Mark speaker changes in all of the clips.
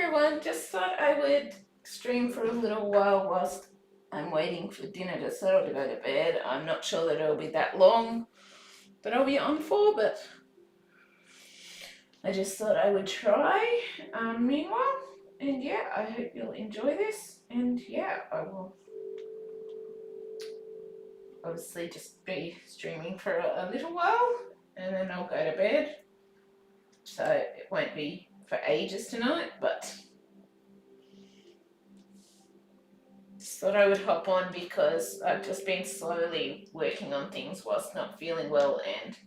Speaker 1: everyone, just thought I would stream for a little while whilst I'm waiting for dinner to settle to go to bed. I'm not sure that it'll be that long that I'll be on for, but I just thought I would try. Meanwhile, and yeah, I hope you'll enjoy this, and yeah, I will obviously just be streaming for a little while, and then I'll go to bed, so it won't be for ages tonight, but just thought I would hop on because I've just been slowly working on things whilst not feeling well, and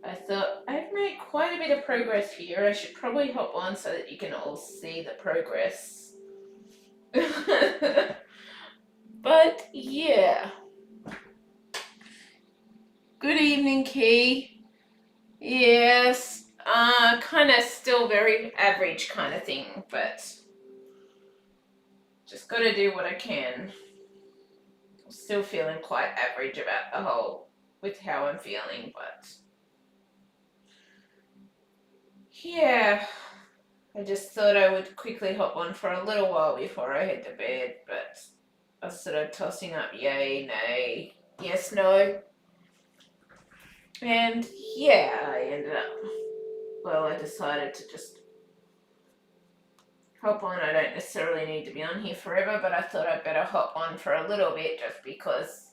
Speaker 1: I thought I've made quite a bit of progress here. I should probably hop on so that you can all see the progress. But yeah. Good evening, Key. Yes, kind of still very average kind of thing, but just got to do what I can. Still feeling quite average about the whole with how I'm feeling, but yeah, I just thought I would quickly hop on for a little while before I head to bed, but I was sort of tossing up yay, nay, yes, no, and yeah, I decided to just hop on. I don't necessarily need to be on here forever, but I thought I'd better hop on for a little bit just because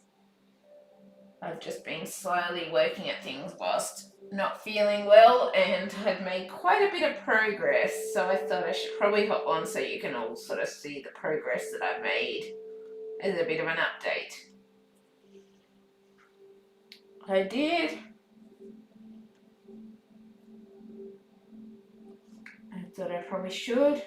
Speaker 1: I've just been slowly working at things whilst not feeling well and have made quite a bit of progress, so I thought I should probably hop on so you can all sort of see the progress that I've made as a bit of an update. I did. I thought I probably should.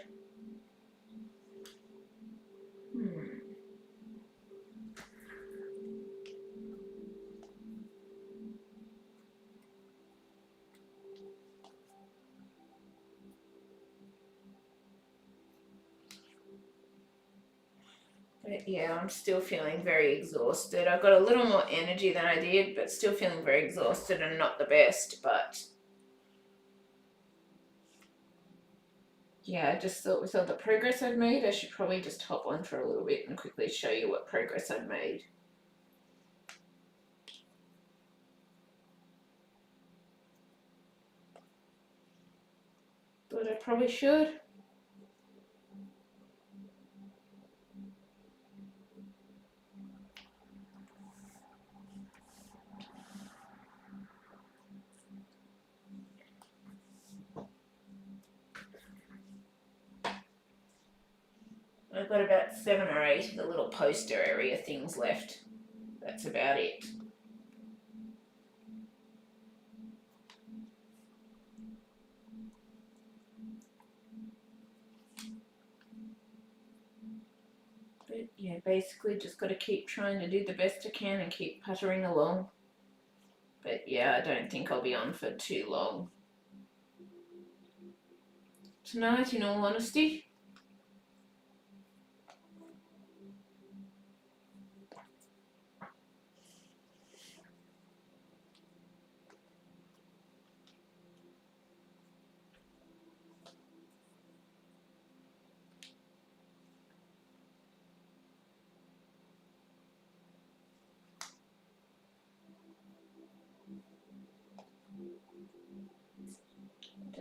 Speaker 1: But yeah, I'm still feeling very exhausted. I've got a little more energy than I did, but still feeling very exhausted and not the best. But yeah, I just thought with all the progress I've made, I should probably just hop on for a little bit and quickly show you what progress I've made. But I probably should. I've got about 7 or 8 of the little poster area things left. That's about it. But yeah, basically just got to keep trying to do the best I can and keep puttering along. But yeah, I don't think I'll be on for too long tonight, in all honesty.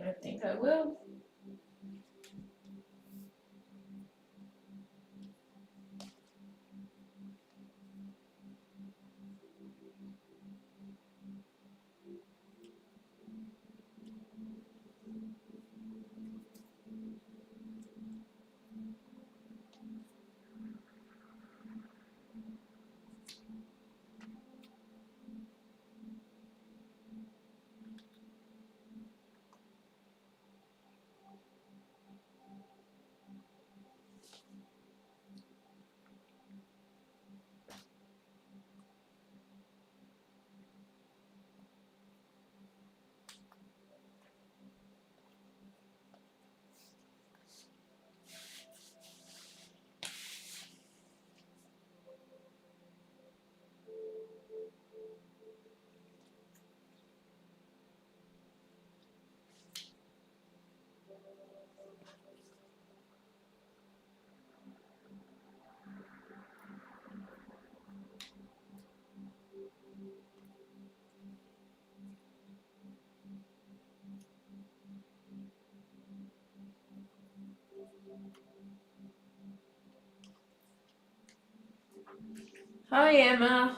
Speaker 1: Don't think I will. Hi Emma.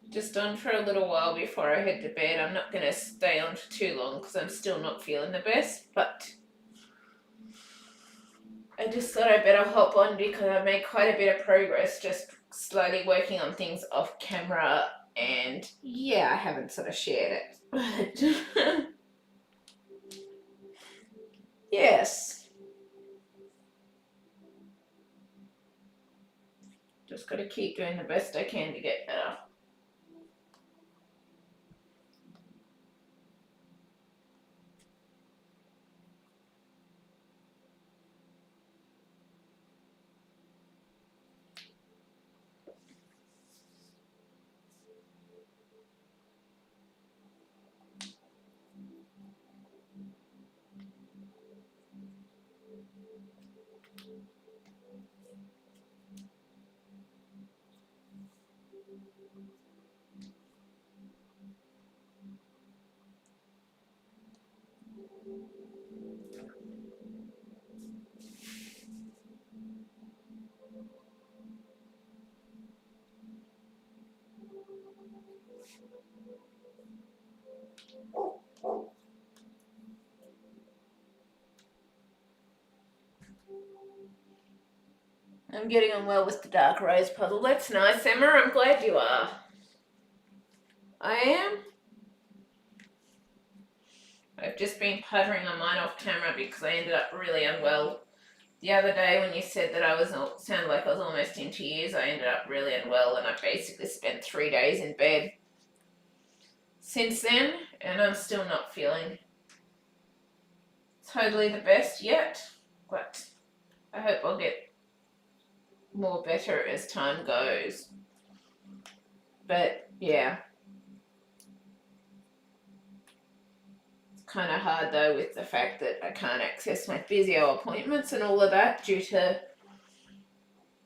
Speaker 1: Just on for a little while before I head to bed. I'm not going to stay on for too long because I'm still not feeling the best, but I just thought I better hop on because I made quite a bit of progress just slowly working on things off camera, and yeah, I haven't sort of shared it. But yes, just got to keep doing the best I can to get better. I'm getting on well with the dark rose puzzle. That's nice, Emma. I'm glad you are. I am. I've just been puttering on mine off camera because I ended up really unwell. The other day when you said that I was sounded like I was almost in tears, I ended up really unwell and I basically spent 3 days in bed since then, and I'm still not feeling totally the best yet, but I hope I'll get more better as time goes. But yeah, it's kind of hard though with the fact that I can't access my physio appointments and all of that due to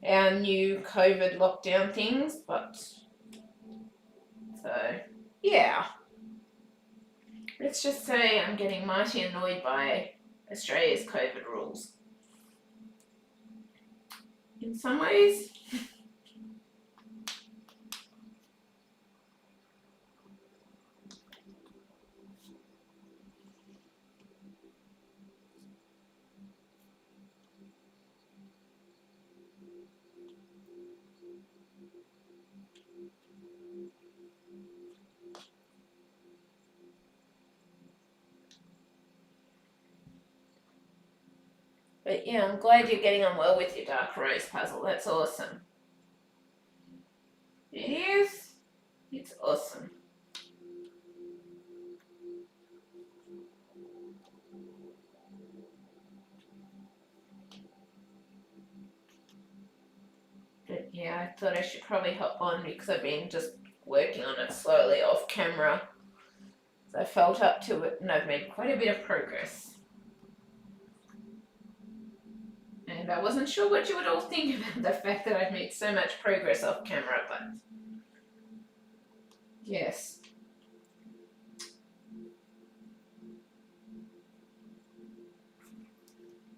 Speaker 1: our new COVID lockdown things, but so yeah. Let's just say I'm getting mighty annoyed by Australia's COVID rules. In some ways. But yeah, I'm glad you're getting on well with your dark rose puzzle. That's awesome. It is. It's awesome. But yeah, I thought I should probably hop on because I've been just working on it slowly off camera. So I felt up to it and I've made quite a bit of progress. And I wasn't sure what you would all think about the fact that I've made so much progress off camera, but yes.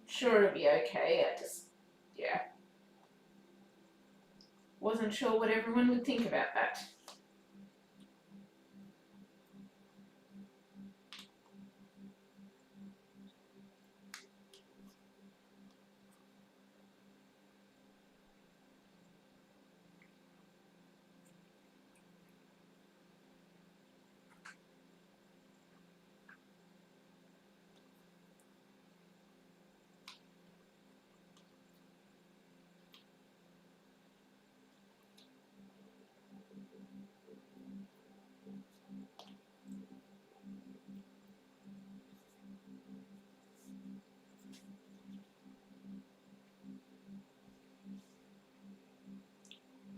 Speaker 1: Sure, it'll be okay. I just, yeah. Wasn't sure what everyone would think about that.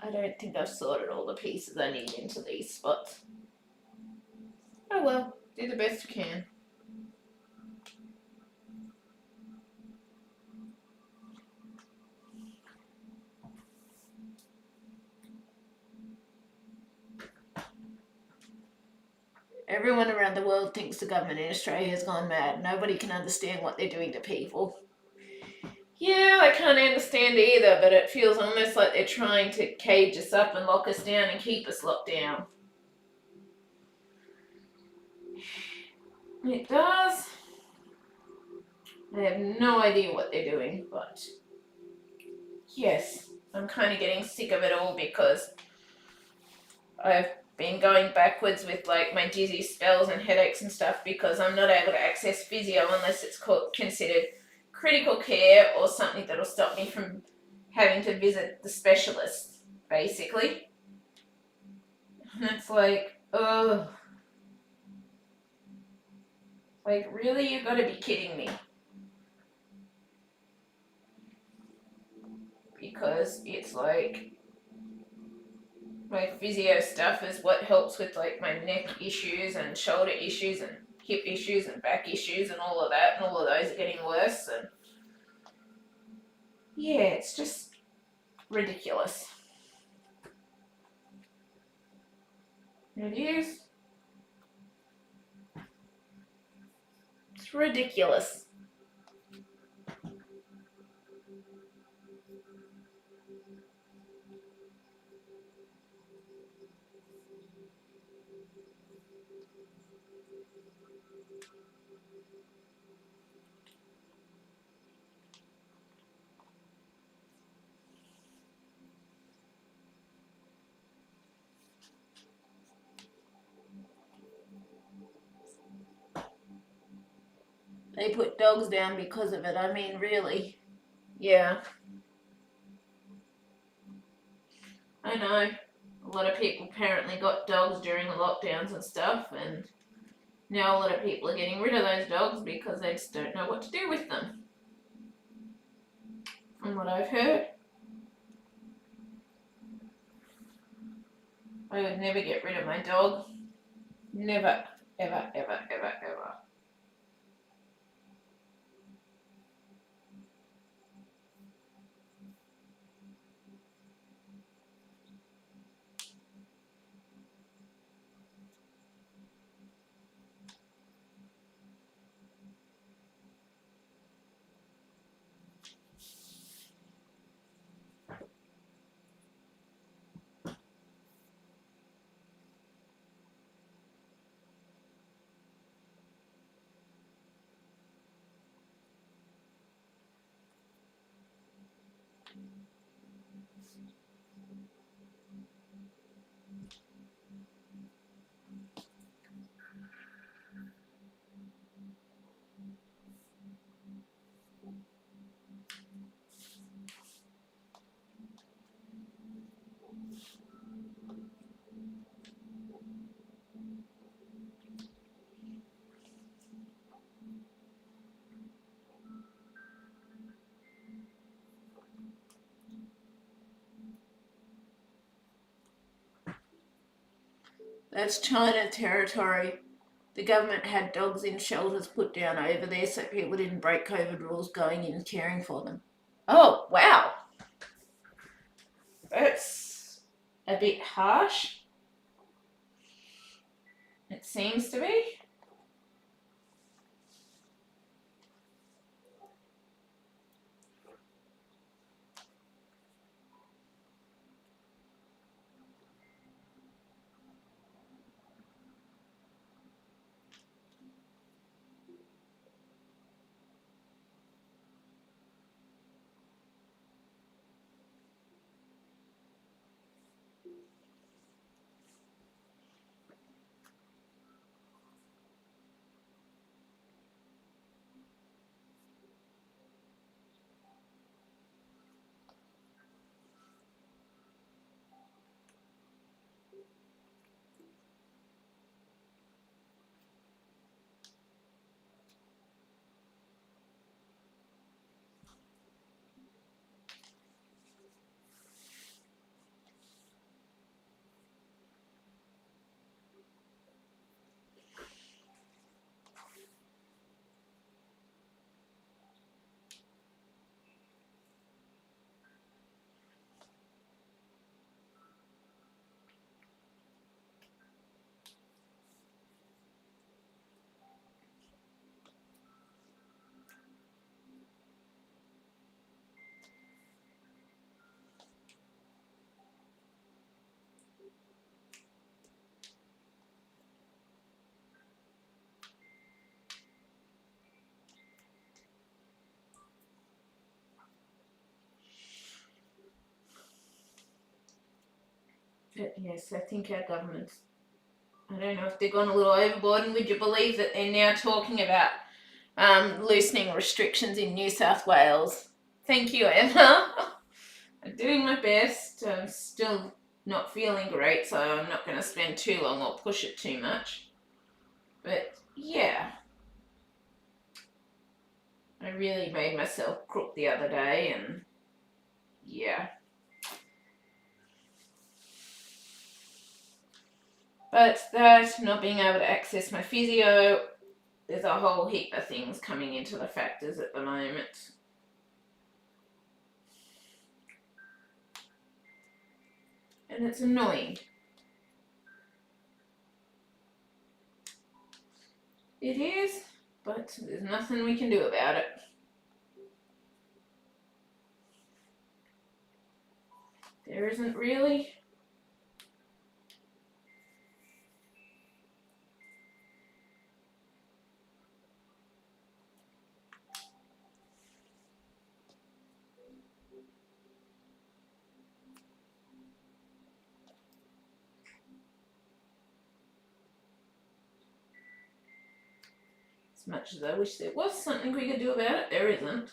Speaker 1: I don't think I've sorted all the pieces I need into these spots. Oh well, do the best you can. Everyone around the world thinks the government in Australia has gone mad. Nobody can understand what they're doing to people. Yeah, I can't understand either, but it feels almost like they're trying to cage us up and lock us down and keep us locked down. It does. I have no idea what they're doing, but yes, I'm kind of getting sick of it all because I've been going backwards with like my dizzy spells and headaches and stuff because I'm not able to access physio unless it's considered critical care or something that'll stop me from having to visit the specialist, basically. And it's like, oh, like really, you gotta be kidding me. Because it's like my physio stuff is what helps with like my neck issues and shoulder issues and hip issues and back issues and all of that, and all of those are getting worse. And yeah, it's just ridiculous. It is. It's ridiculous. They put dogs down because of it. I mean, really. Yeah, I know. A lot of people apparently got dogs during the lockdowns and stuff, and now a lot of people are getting rid of those dogs because they just don't know what to do with them. From what I've heard, I would never get rid of my dog. Never, ever, ever, ever, ever. That's China territory. The government had dogs in shelters put down over there so people didn't break COVID rules going in and caring for them. Oh, wow. That's a bit harsh. It seems to be. But yes, I think our government's, I don't know if they've gone a little overboard, and would you believe that they're now talking about loosening restrictions in New South Wales? Thank you, Emma. I'm doing my best. I'm still not feeling great, so I'm not going to spend too long or push it too much. But yeah, I really made myself crook the other day, and yeah. But that, not being able to access my physio, there's a whole heap of things coming into the factors at the moment. And it's annoying. It is, but there's nothing we can do about it. There isn't really. As much as I wish there was something we could do about it, there isn't.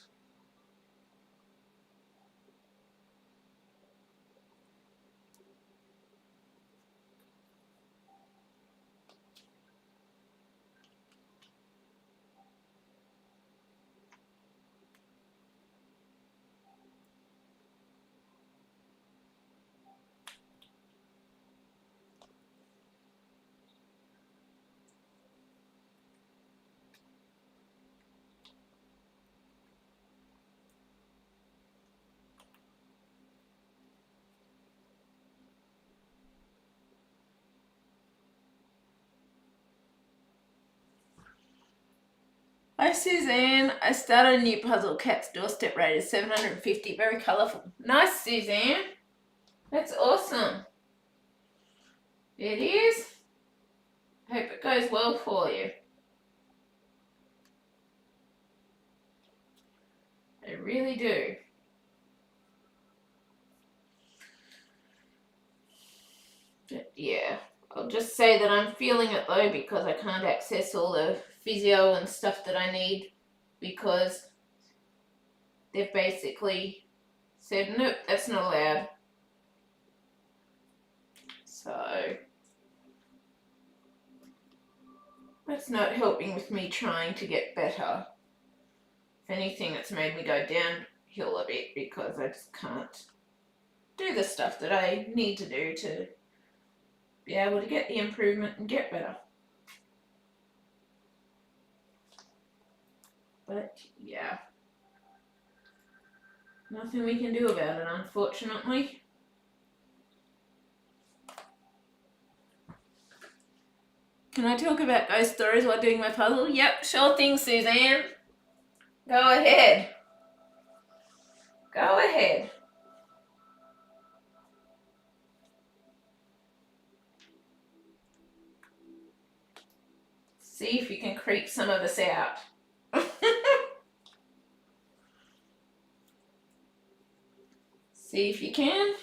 Speaker 1: Hi Suzanne, I started a new puzzle. Cat's doorstep rate is 750, very colourful. Nice Suzanne, that's awesome. It is. Hope it goes well for you. I really do. But yeah, I'll just say that I'm feeling it though, because I can't access all the physio and stuff that I need, because they've basically said nope, that's not allowed. So that's not helping with me trying to get better. If anything, it's made me go downhill a bit, because I just can't do the stuff that I need to do to be able to get the improvement and get better. But yeah, nothing we can do about it, unfortunately. Can I talk about ghost stories while doing my puzzle? Yep, sure thing, Suzanne. Go ahead. Go ahead. See if you can creep some of us out. See if you can.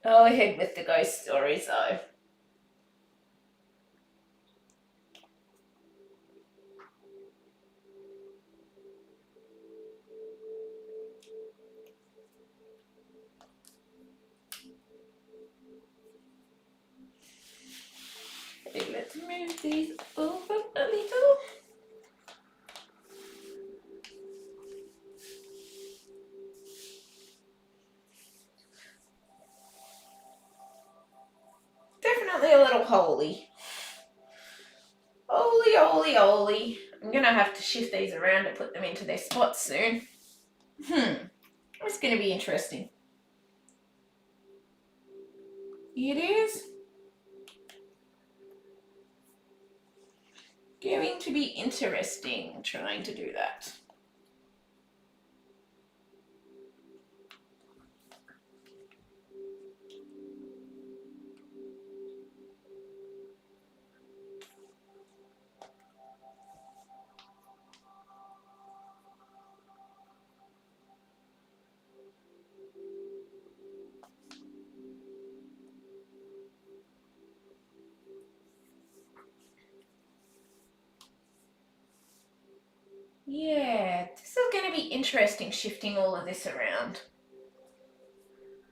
Speaker 1: Go ahead with the ghost stories though. Okay, let's move these over a little. Definitely a little holy. Holy, holy, holy. I'm gonna have to shift these around to put them into their spots soon. It's gonna be interesting. It is. going to be interesting trying to do that. Yeah, this is going to be interesting shifting all of this around.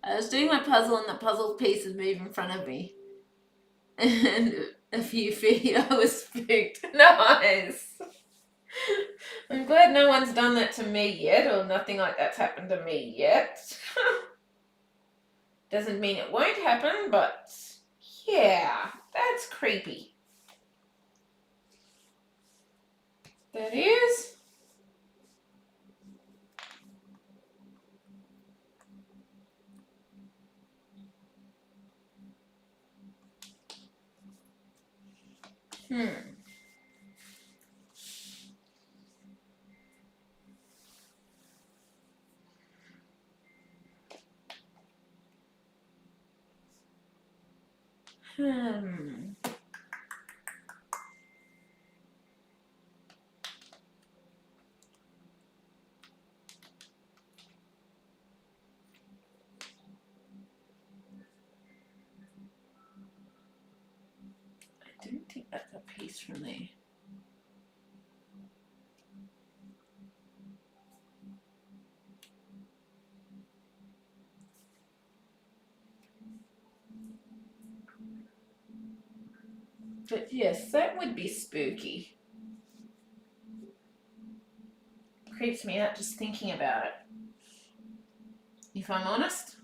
Speaker 1: I was doing my puzzle and the puzzle pieces move in front of me. And a few feet I was spooked. Nice! I'm glad no one's done that to me yet, or nothing like that's happened to me yet. Doesn't mean it won't happen, but yeah, that's creepy. That is. Hmm. I don't think that's a piece from there. But yes, that would be spooky. Creeps me out just thinking about it, if I'm honest.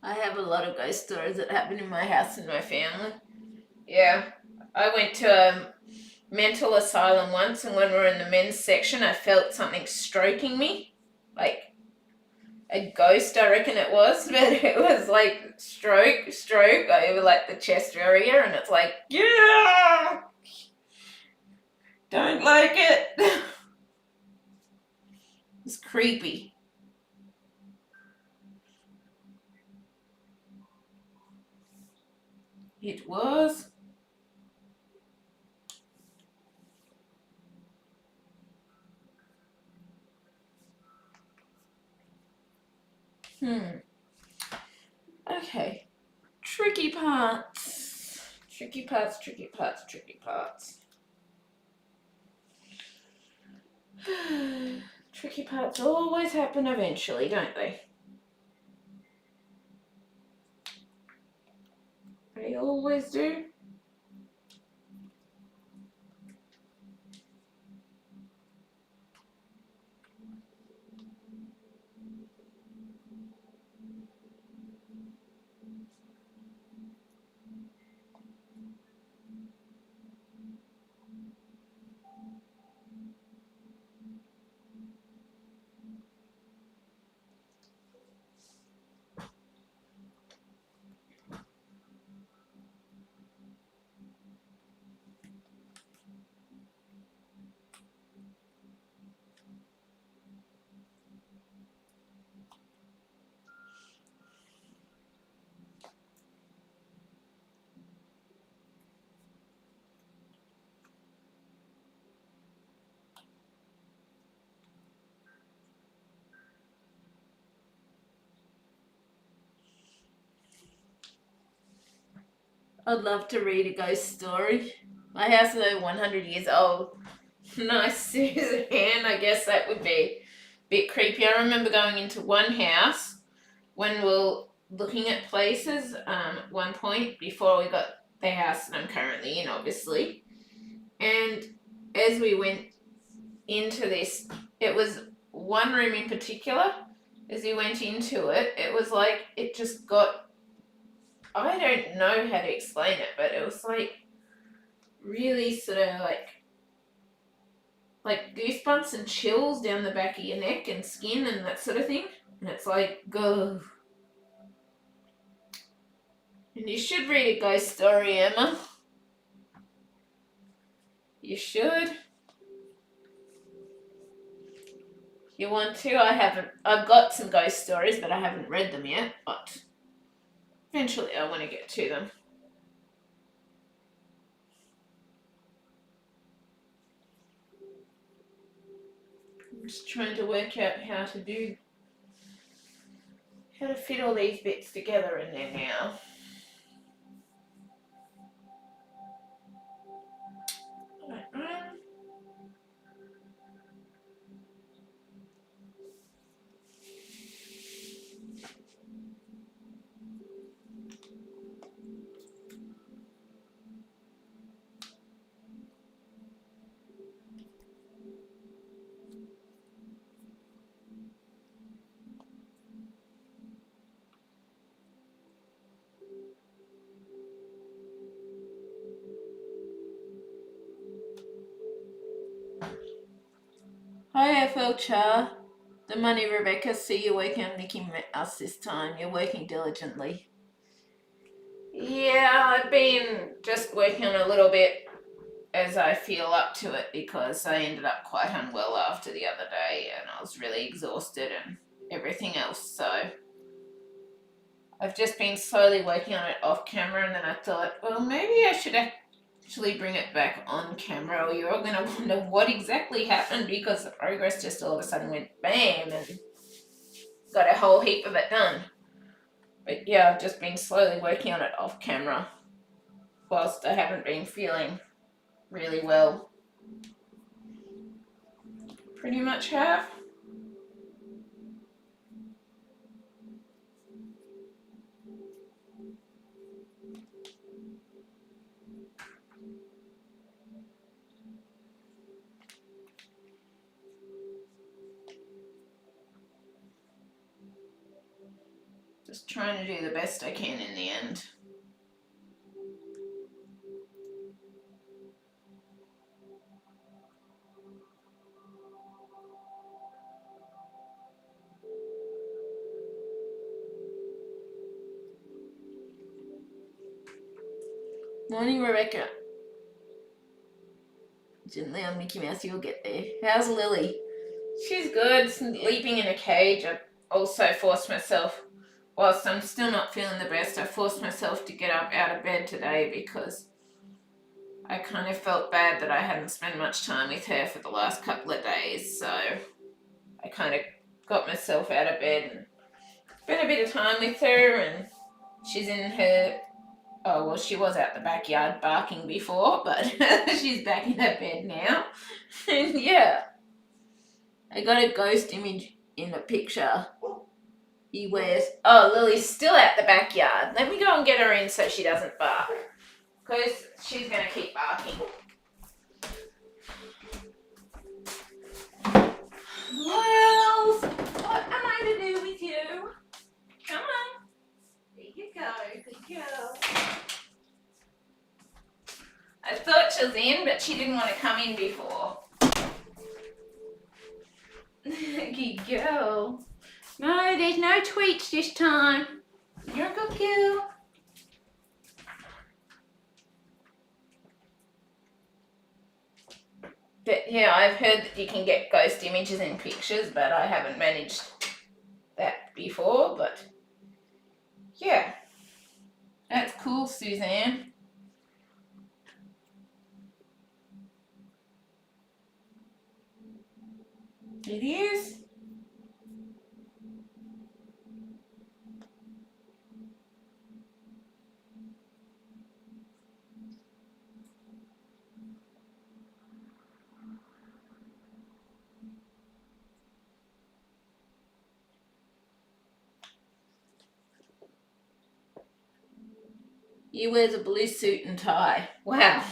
Speaker 1: I have a lot of ghost stories that happen in my house and my family. Yeah, I went to a mental asylum once, and when we were in the men's section, I felt something stroking me, like a ghost, I reckon it was, but it was like stroke over like the chest area, and it's like, yeah, don't like it. It's creepy. It was. Okay. Tricky parts. Tricky parts, tricky parts, tricky parts. Tricky parts always happen eventually, don't they? They always do. I'd love to read a ghost story. My house is over 100 years old. Nice, Suzanne. I guess that would be a bit creepy. I remember going into one house when we were looking at places at one point before we got the house that I'm currently in, obviously. And as we went into this, it was one room in particular. As you went into it, it was like it just got, I don't know how to explain it, but it was like really sort of like goosebumps and chills down the back of your neck and skin and that sort of thing. And it's like, go. And you should read a ghost story, Emma. You should. You want to? I've got some ghost stories, but I haven't read them yet. But eventually I want to get to them. I'm just trying to work out how to fit all these bits together in there now. Hi, FL The money, Rebecca. See you working on Mickey us this time. You're working diligently. Yeah, I've been just working on a little bit as I feel up to it because I ended up quite unwell after the other day and I was really exhausted and everything else. So I've just been slowly working on it off camera, and then I thought, well, maybe I should actually bring it back on camera, or you're all going to wonder what exactly happened because the progress just all of a sudden went bam and got a whole heap of it done. But yeah, I've just been slowly working on it off camera whilst I haven't been feeling really well. Pretty much have. Just trying to do the best I can in the end. Morning, Rebecca. Gently on Mickey Mouse, you'll get there. How's Lily? She's good, sleeping in a cage. I also forced myself, whilst I'm still not feeling the best, I forced myself to get up out of bed today because I kind of felt bad that I hadn't spent much time with her for the last couple of days. So I kind of got myself out of bed and spent a bit of time with her, and she's in her, oh, well, she was out the backyard barking before, but she's back in her bed now. And yeah, I got a ghost image in the picture. He wears, oh, Lily's still out the backyard. Let me go and get her in so she doesn't bark, because she's going to keep barking. Well, what am I to do with you? Come on. There you go. Good girl. I thought she was in, but she didn't want to come in before. Good girl. No, there's no tweets this time. You're a good girl. But yeah, I've heard that you can get ghost images in pictures, but I haven't managed that before. But yeah, that's cool, Suzanne. It is. He wears a blue suit and tie. Wow.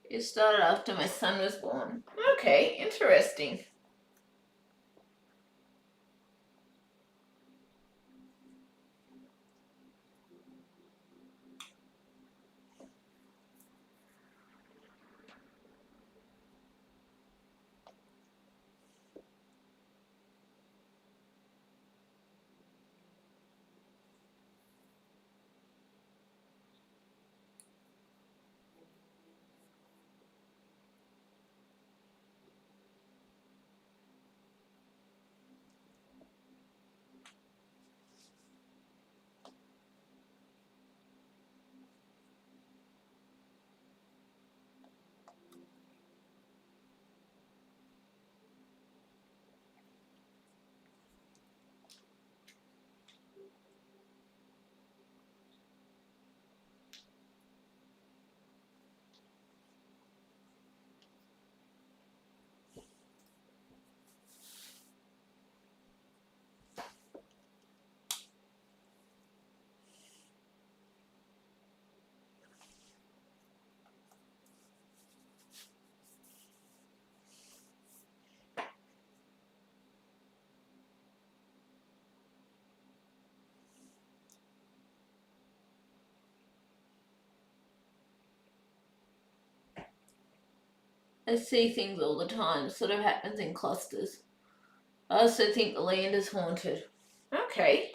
Speaker 1: It started after my son was born. Okay, interesting. I see things all the time. It sort of happens in clusters. I also think the land is haunted. Okay.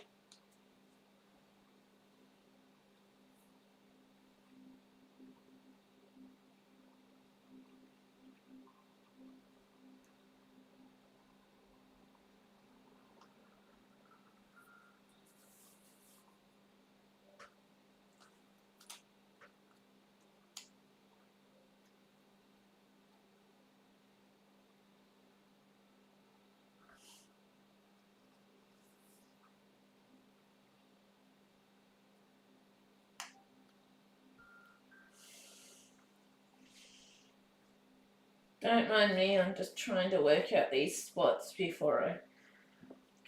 Speaker 1: Don't mind me, I'm just trying to work out these spots before I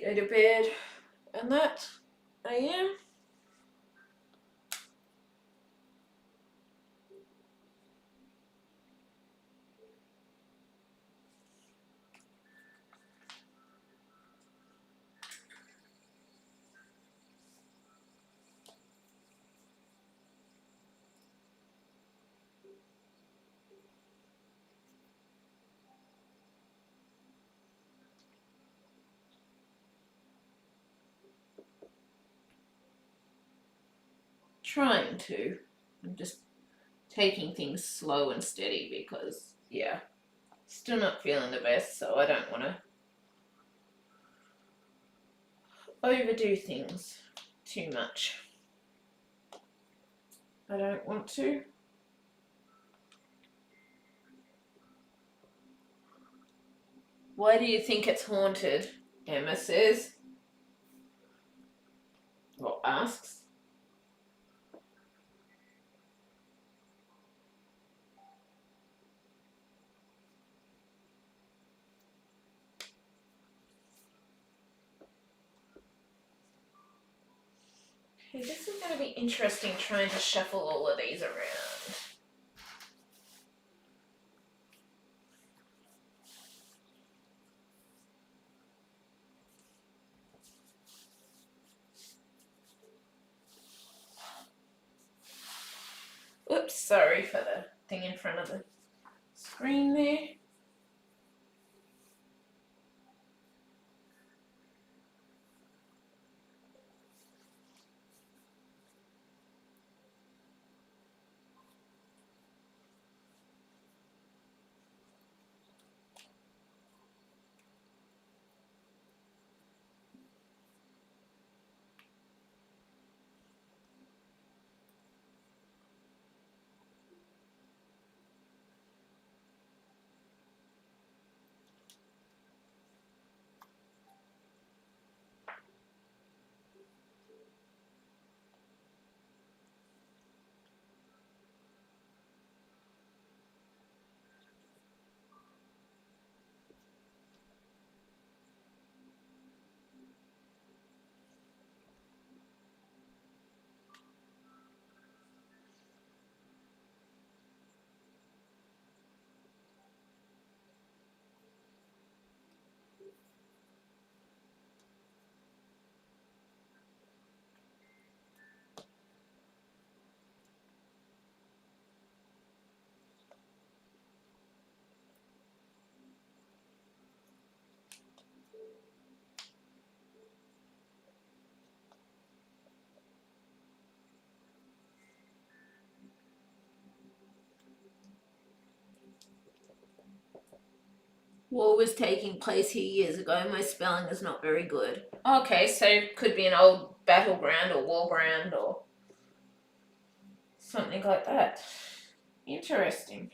Speaker 1: go to bed. And that I am. Trying to. I'm just taking things slow and steady because, yeah, still not feeling the best, so I don't want to overdo things too much. I don't want to. Why do you think it's haunted? Emma says, or asks. Okay, this is going to be interesting trying to shuffle all of these around. Oops, sorry for the thing in front of the screen there. War was taking place here years ago. My spelling is not very good. Okay, so could be an old battleground or war ground or something like that. Interesting.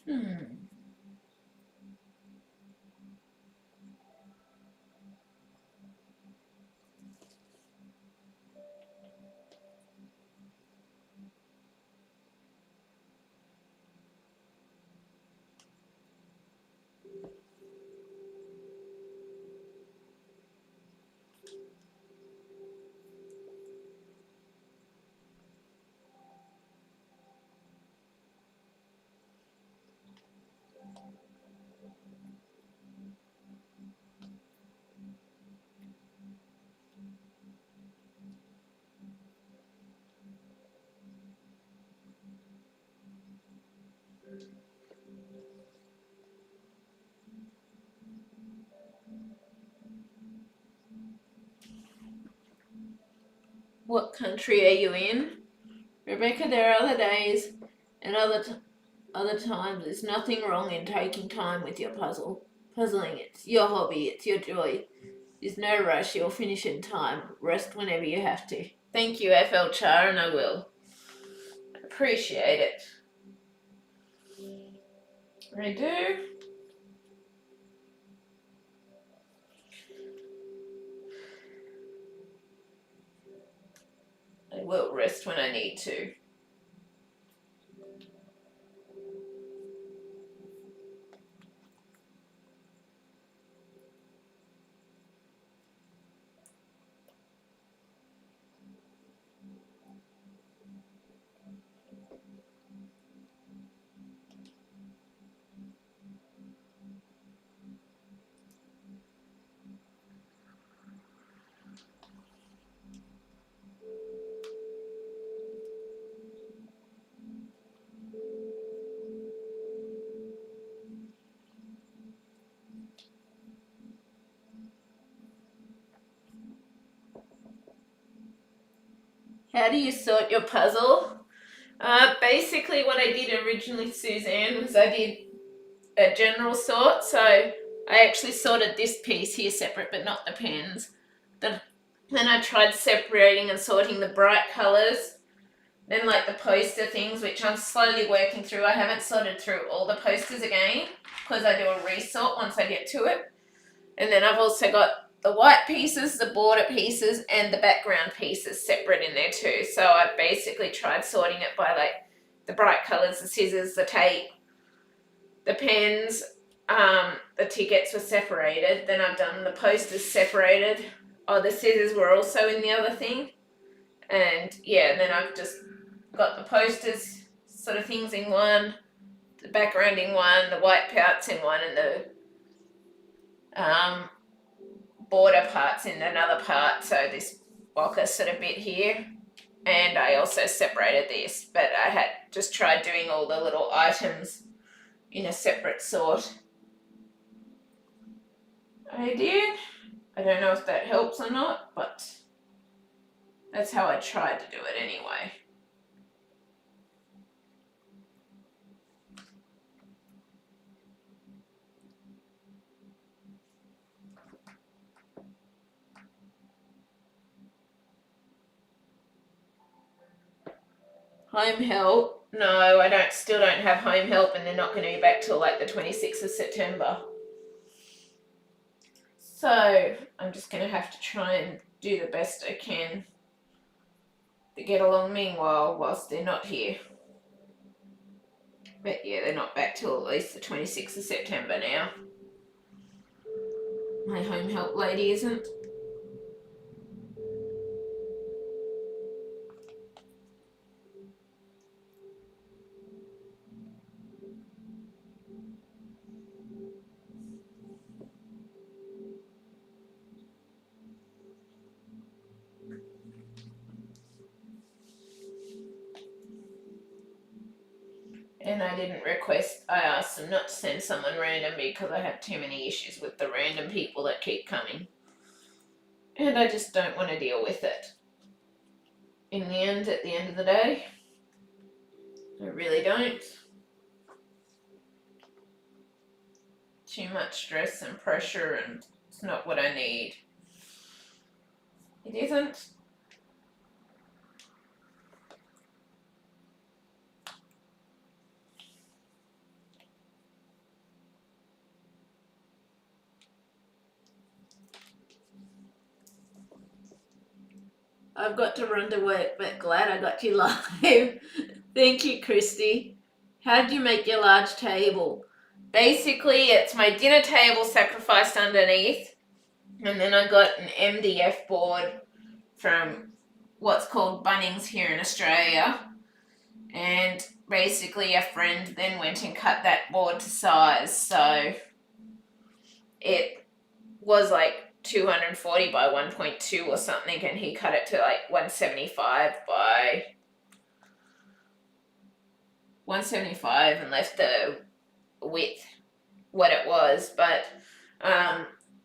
Speaker 1: Hmm. What country are you in? Rebecca, there are other days and other times. There's nothing wrong in taking time with your puzzling. It's your hobby, it's your joy. There's no rush, you'll finish in time. Rest whenever you have to. Thank you, FL Char, and I will. Appreciate it. I do. I will rest when I need to. How do you sort your puzzle? Basically what I did originally, Suzanne, was I did a general sort. So I actually sorted this piece here separate, but not the pens. Then I tried separating and sorting the bright colours. Then like the poster things, which I'm slowly working through. I haven't sorted through all the posters again because I do a resort once I get to it. And then I've also got the white pieces, the border pieces, and the background pieces separate in there too. So I basically tried sorting it by like the bright colours, the scissors, the tape, the pens, the tickets were separated. Then I've done the posters separated. Oh, the scissors were also in the other thing. And yeah, then I've just got the posters sort of things in one, the background in one, the white parts in one, and the border parts in another part. So this blocker sort of bit here. And I also separated this, but I had just tried doing all the little items in a separate sort. I did. I don't know if that helps or not, but that's how I tried to do it anyway. Home help? No, I still don't have home help, and they're not going to be back till like the 26th of September. So I'm just going to have to try and do the best I can to get along meanwhile whilst they're not here. But yeah, they're not back till at least the 26th of September now. My home help lady isn't. And I asked them not to send someone random because I have too many issues with the random people that keep coming. And I just don't want to deal with it. At the end of the day, I really don't. Too much stress and pressure, and it's not what I need. It isn't. I've got to run to work, but glad I got you live. Thank you, Christy. How did you make your large table? Basically, it's my dinner table sacrificed underneath, and then I got an MDF board from what's called Bunnings here in Australia, and basically a friend then went and cut that board to size, so it was like 240 by 1.2 or something, and he cut it to like 175 by 175 and left the width what it was. But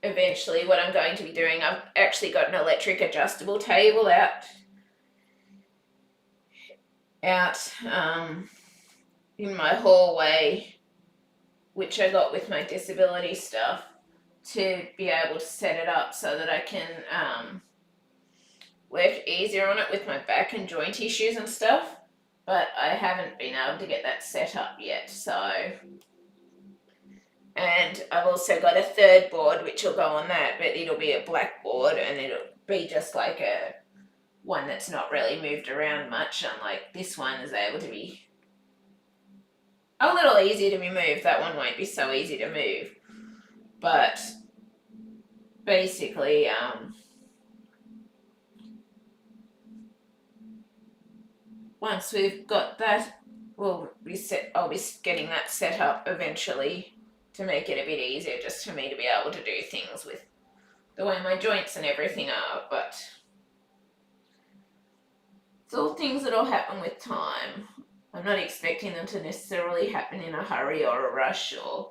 Speaker 1: eventually what I'm going to be doing, I've actually got an electric adjustable table out in my hallway, which I got with my disability stuff, to be able to set it up so that I can work easier on it with my back and joint issues and stuff. But I haven't been able to get that set up yet, so. And I've also got a third board which will go on that, but it'll be a black board, and it'll be just like a one that's not really moved around much, unlike this one is able to be a little easier to be moved. That one won't be so easy to move. But basically, once we've got that, I'll be getting that set up eventually to make it a bit easier just for me to be able to do things with the way my joints and everything are. But it's all things that'll happen with time. I'm not expecting them to necessarily happen in a hurry or a rush or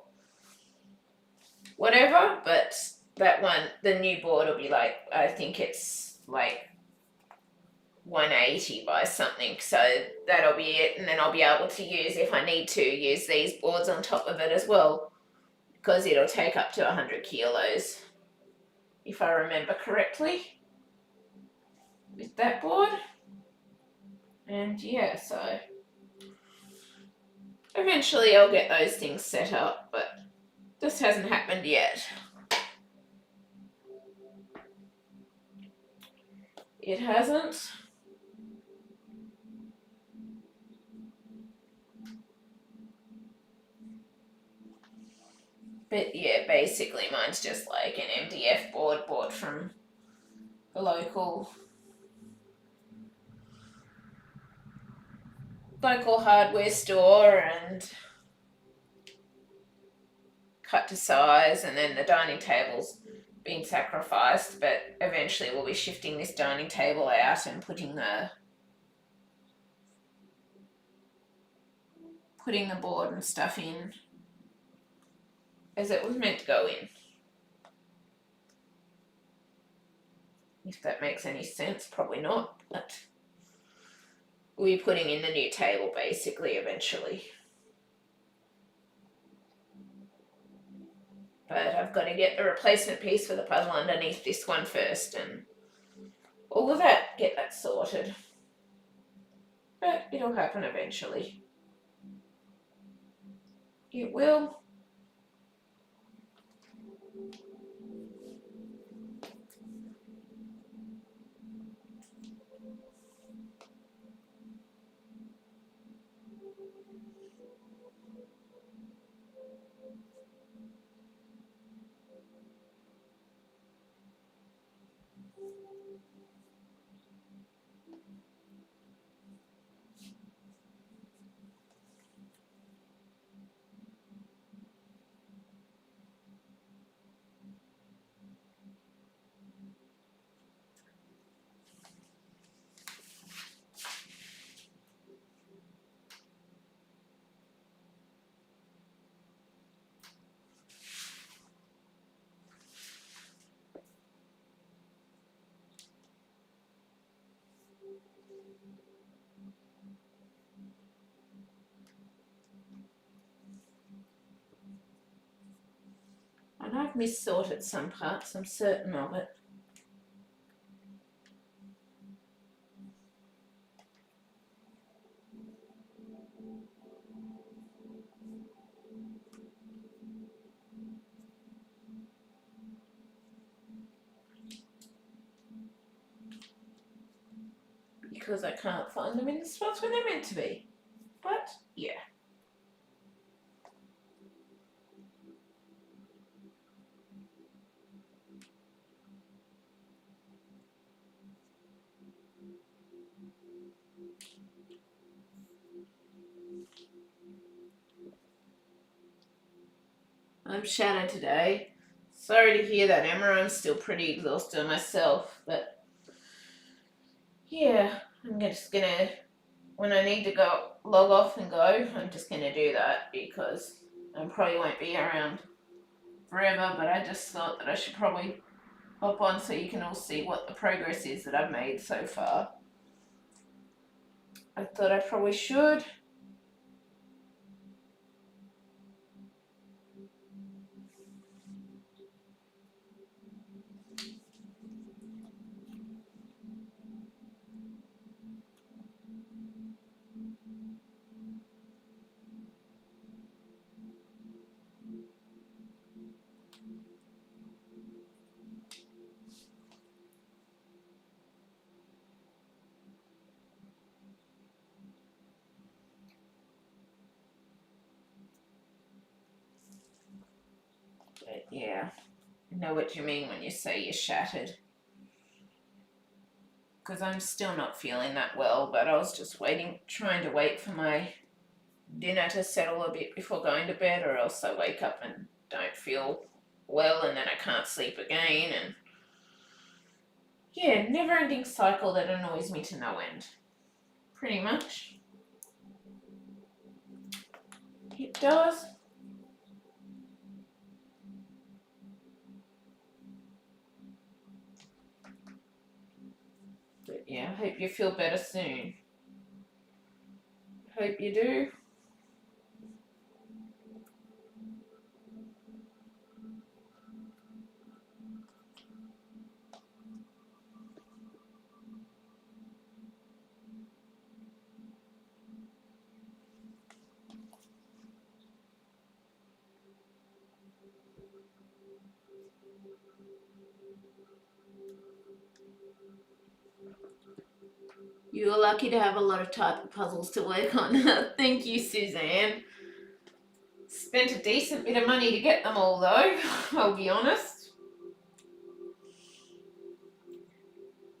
Speaker 1: whatever, but that one, the new board will be like, I think it's like 180 by something, so that'll be it, and then I'll be able to use, if I need to, use these boards on top of it as well, because it'll take up to 100 kilos, if I remember correctly, with that board. And yeah, so eventually I'll get those things set up, but this hasn't happened yet. It hasn't. But yeah, basically mine's just like an MDF board bought from the local hardware store and cut to size, and then the dining table's been sacrificed, but eventually we'll be shifting this dining table out and putting the board and stuff in as it was meant to go in. If that makes any sense, probably not, but we'll be putting in the new table basically eventually. But I've got to get the replacement piece for the puzzle underneath this one first and all of that, get that sorted. But it'll happen eventually. It will. And I've mis-sorted some parts, I'm certain of it. Because I can't find them in the spots where they're meant to be. But, yeah. I'm shattered today. Sorry to hear that, Emma. I'm still pretty exhausted myself, but yeah, I'm just gonna, when I need to go log off and go, I'm just gonna do that because I probably won't be around forever, but I just thought that I should probably hop on so you can all see what the progress is that I've made so far. I thought I probably should. But yeah, I know what you mean when you say you're shattered. Because I'm still not feeling that well, but I was just trying to wait for my dinner to settle a bit before going to bed, or else I wake up and don't feel well and then I can't sleep again, and yeah, never ending cycle that annoys me to no end. Pretty much. It does. But yeah, I hope you feel better soon. Hope you do. You're lucky to have a lot of type of puzzles to work on. Thank you, Suzanne. Spent a decent bit of money to get them all, though, I'll be honest.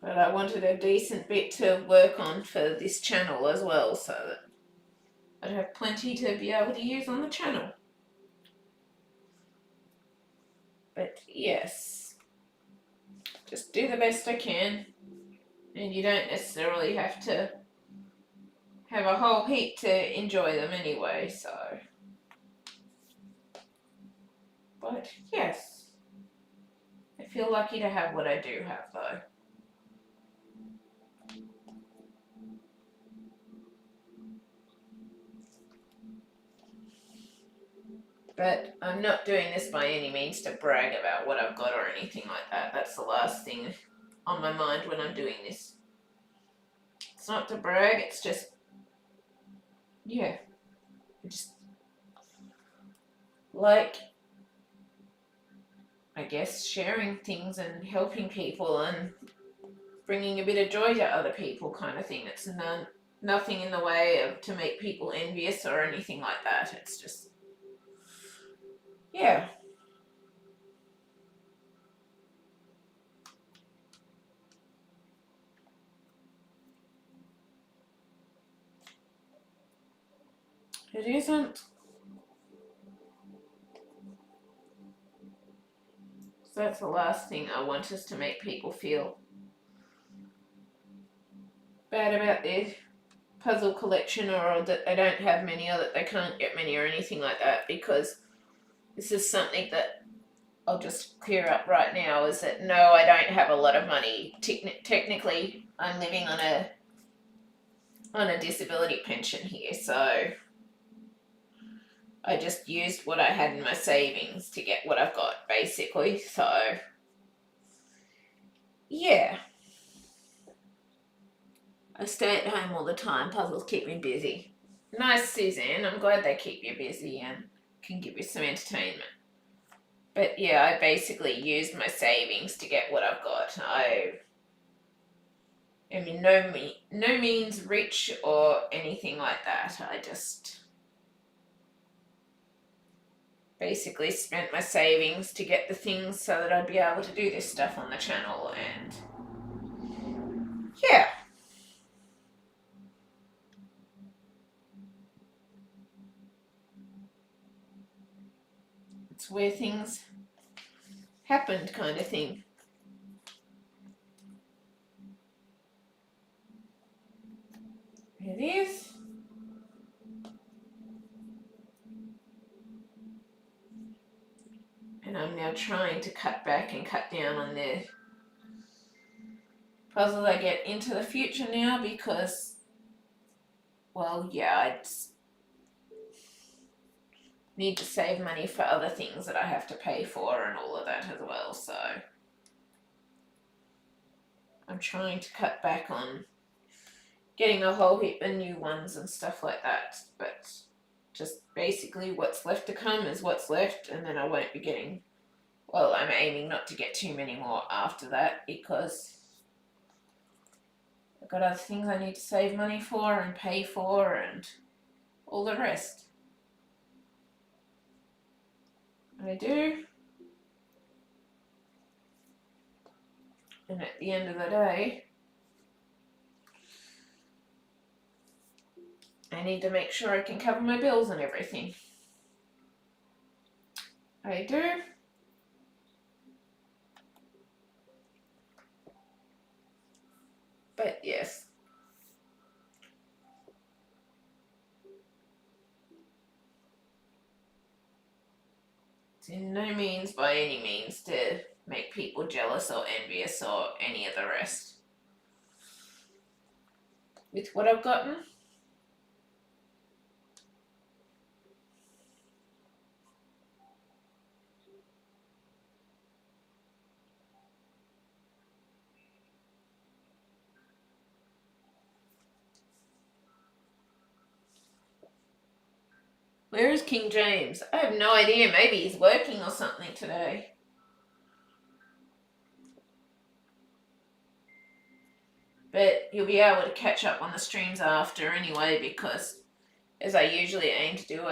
Speaker 1: But I wanted a decent bit to work on for this channel as well, so that I'd have plenty to be able to use on the channel. But yes, just do the best I can. And you don't necessarily have to have a whole heap to enjoy them anyway, so. But yes, I feel lucky to have what I do have, though. But I'm not doing this by any means to brag about what I've got or anything like that. That's the last thing on my mind when I'm doing this. It's not to brag, it's just, yeah, just like, I guess, sharing things and helping people and bringing a bit of joy to other people kind of thing. It's nothing in the way of to make people envious or anything like that. It's just, yeah. It isn't. So that's the last thing I want, is to make people feel bad about their puzzle collection, or that they don't have many, or that they can't get many, or anything like that, because this is something that I'll just clear up right now, is that no, I don't have a lot of money. Technically, I'm living on a disability pension here, so I just used what I had in my savings to get what I've got, basically. So, yeah. I stay at home all the time. Puzzles keep me busy. Nice, Suzanne. I'm glad they keep you busy and can give you some entertainment. But yeah, I basically used my savings to get what I've got. I am in no means rich or anything like that. I just basically spent my savings to get the things so that I'd be able to do this stuff on the channel, and yeah. It's where things happened, kind of thing. It is. And I'm now trying to cut back and cut down on the puzzles I get into the future now, because, well, yeah, I need to save money for other things that I have to pay for and all of that as well, so I'm trying to cut back on getting a whole heap of new ones and stuff like that, but just basically what's left to come is what's left, and then I won't be getting, well, I'm aiming not to get too many more after that, because I've got other things I need to save money for and pay for and all the rest. I do. And at the end of the day, I need to make sure I can cover my bills and everything. I do. But yes. It's in no means by any means to make people jealous or envious or any of the rest. with what I've gotten. Where is King James? I have no idea. Maybe he's working or something today. But you'll be able to catch up on the streams after anyway, because as I usually aim to do,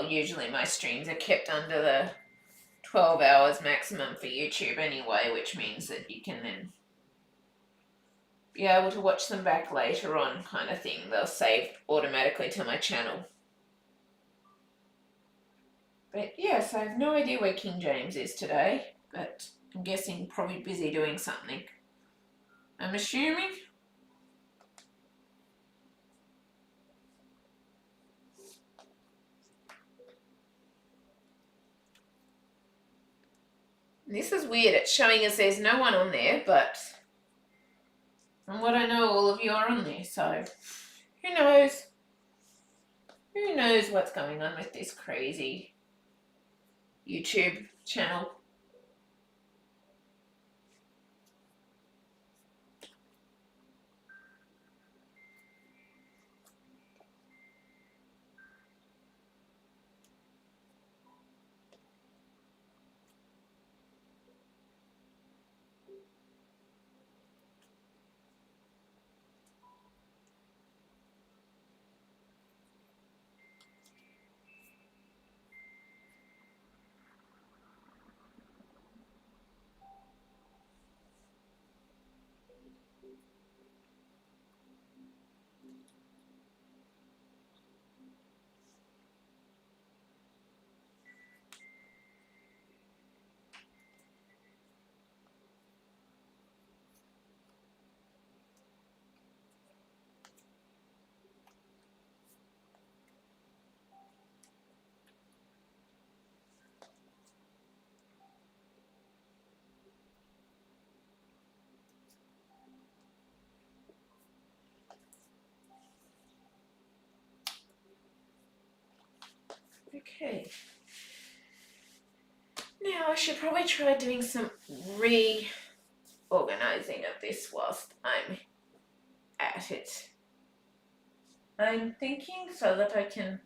Speaker 1: usually my streams are kept under the 12 hours maximum for YouTube anyway, which means that you can then be able to watch them back later on, kind of thing. They'll save automatically to my channel. But yes, I have no idea where King James is today, but I'm guessing probably busy doing something. I'm assuming. This is weird. It's showing us there's no one on there, but from what I know, all of you are on there, so who knows? Who knows what's going on with this crazy YouTube channel? Okay. Now I should probably try doing some reorganizing of this whilst I'm at it. I'm thinking so that I can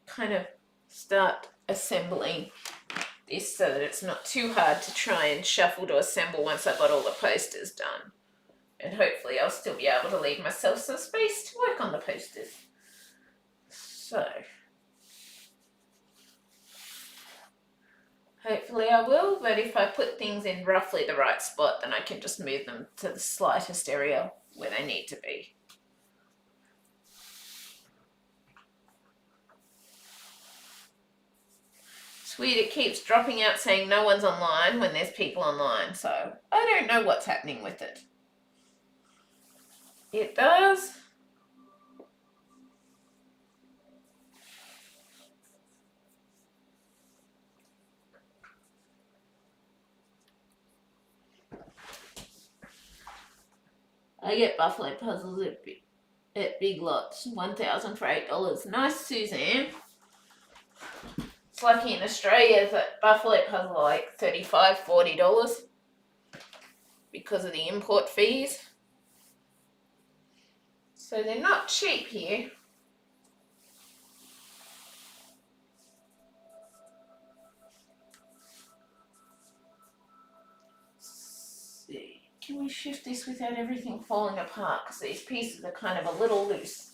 Speaker 1: kind of start assembling this so that it's not too hard to try and shuffle to assemble once I've got all the posters done. And hopefully I'll still be able to leave myself some space to work on the posters. So, hopefully I will, but if I put things in roughly the right spot, then I can just move them to the slightest area where they need to be. It's weird, it keeps dropping out saying no one's online when there's people online, so I don't know what's happening with it. It does. I get buffalo puzzles at Big Lots, 1,000 for $8. Nice, Suzanne. It's lucky in Australia that buffalo puzzles are like $35, $40 because of the import fees. So they're not cheap here. Let's see. Can we shift this without everything falling apart? Because these pieces are kind of a little loose.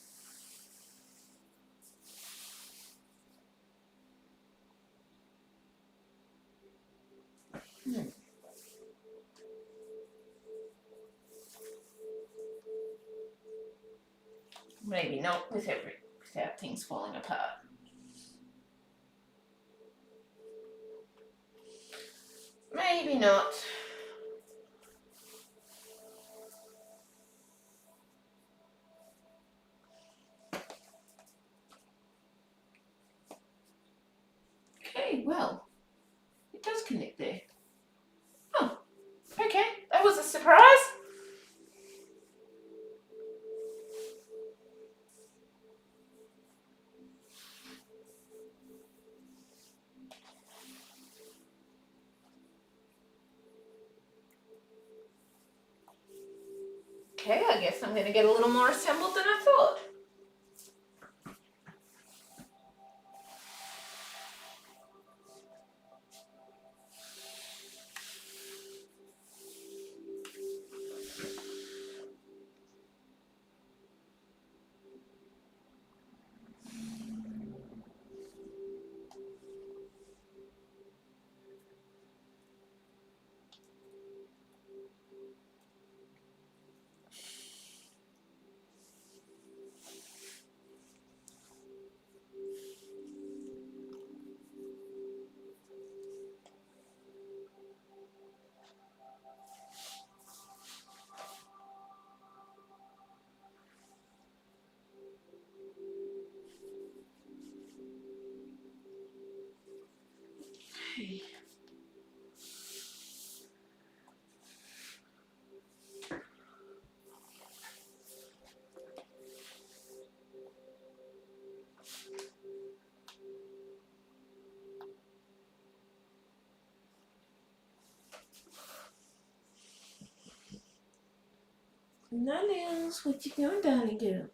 Speaker 1: Maybe not without things falling apart. Maybe not. Okay, well, it does connect there. Oh, I guess I'm going to get a little more assembled than I thought. Nails, what you doing, darling girl?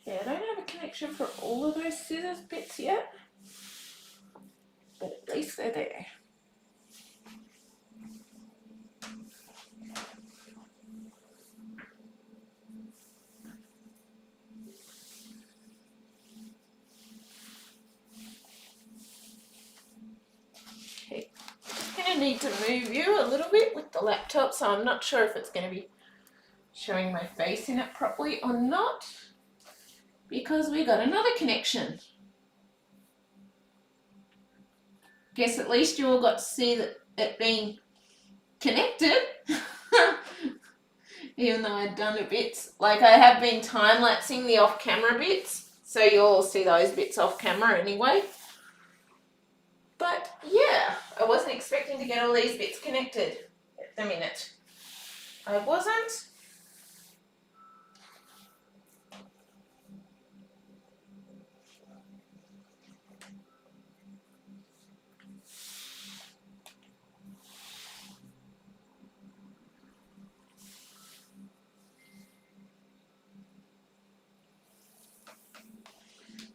Speaker 1: Yeah, I don't have a connection for all of those scissors bits yet, but at least they're there. Okay, I'm going to need to move you a little bit with the laptop, so I'm not sure if it's going to be showing my face in it properly or not, because we got another connection. Guess at least you all got to see that it being connected. Even though I'd done the bits, like I have been time-lapsing the off-camera bits, so you'll all see those bits off camera anyway. But yeah, I wasn't expecting to get all these bits connected at the minute. I wasn't.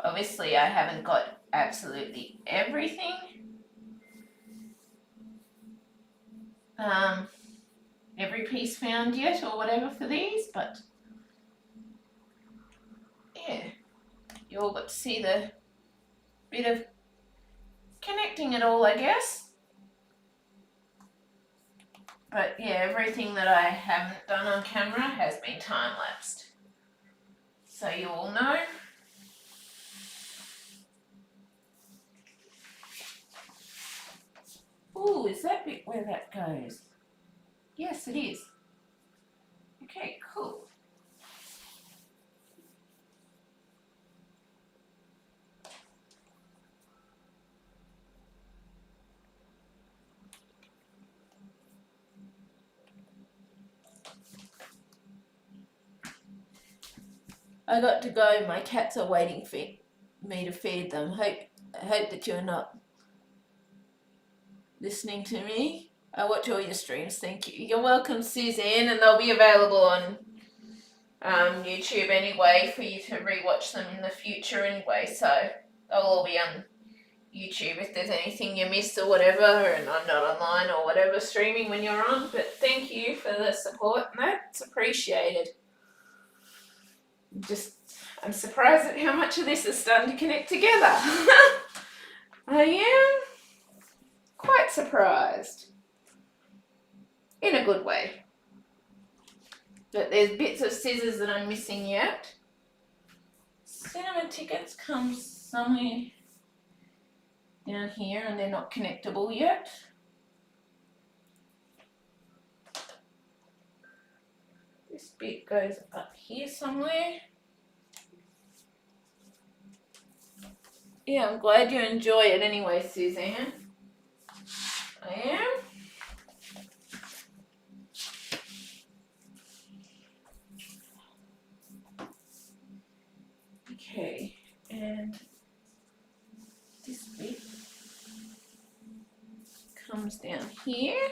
Speaker 1: Obviously, I haven't got absolutely everything. Every piece found yet or whatever for these, but yeah, you all got to see the bit of connecting it all, I guess. But yeah, everything that I haven't done on camera has been time-lapsed. So you all know. Ooh, is that bit where that goes? Yes, it is. Okay, cool. I got to go. My cats are waiting for me to feed them. I hope that you're not listening to me. I watch all your streams. Thank you. You're welcome, Suzanne, and they'll be available on YouTube anyway for you to rewatch them in the future anyway. So they'll all be on YouTube if there's anything you missed or whatever, and I'm not online or whatever streaming when you're on. But thank you for the support, and that's appreciated. I'm surprised at how much of this is starting to connect together. I am quite surprised. In a good way. But there's bits of scissors that I'm missing yet. Cinnamon tickets come somewhere down here and they're not connectable yet. This bit goes up here somewhere. Yeah, I'm glad you enjoy it anyway, Suzanne. I am. Okay, and this bit comes down here.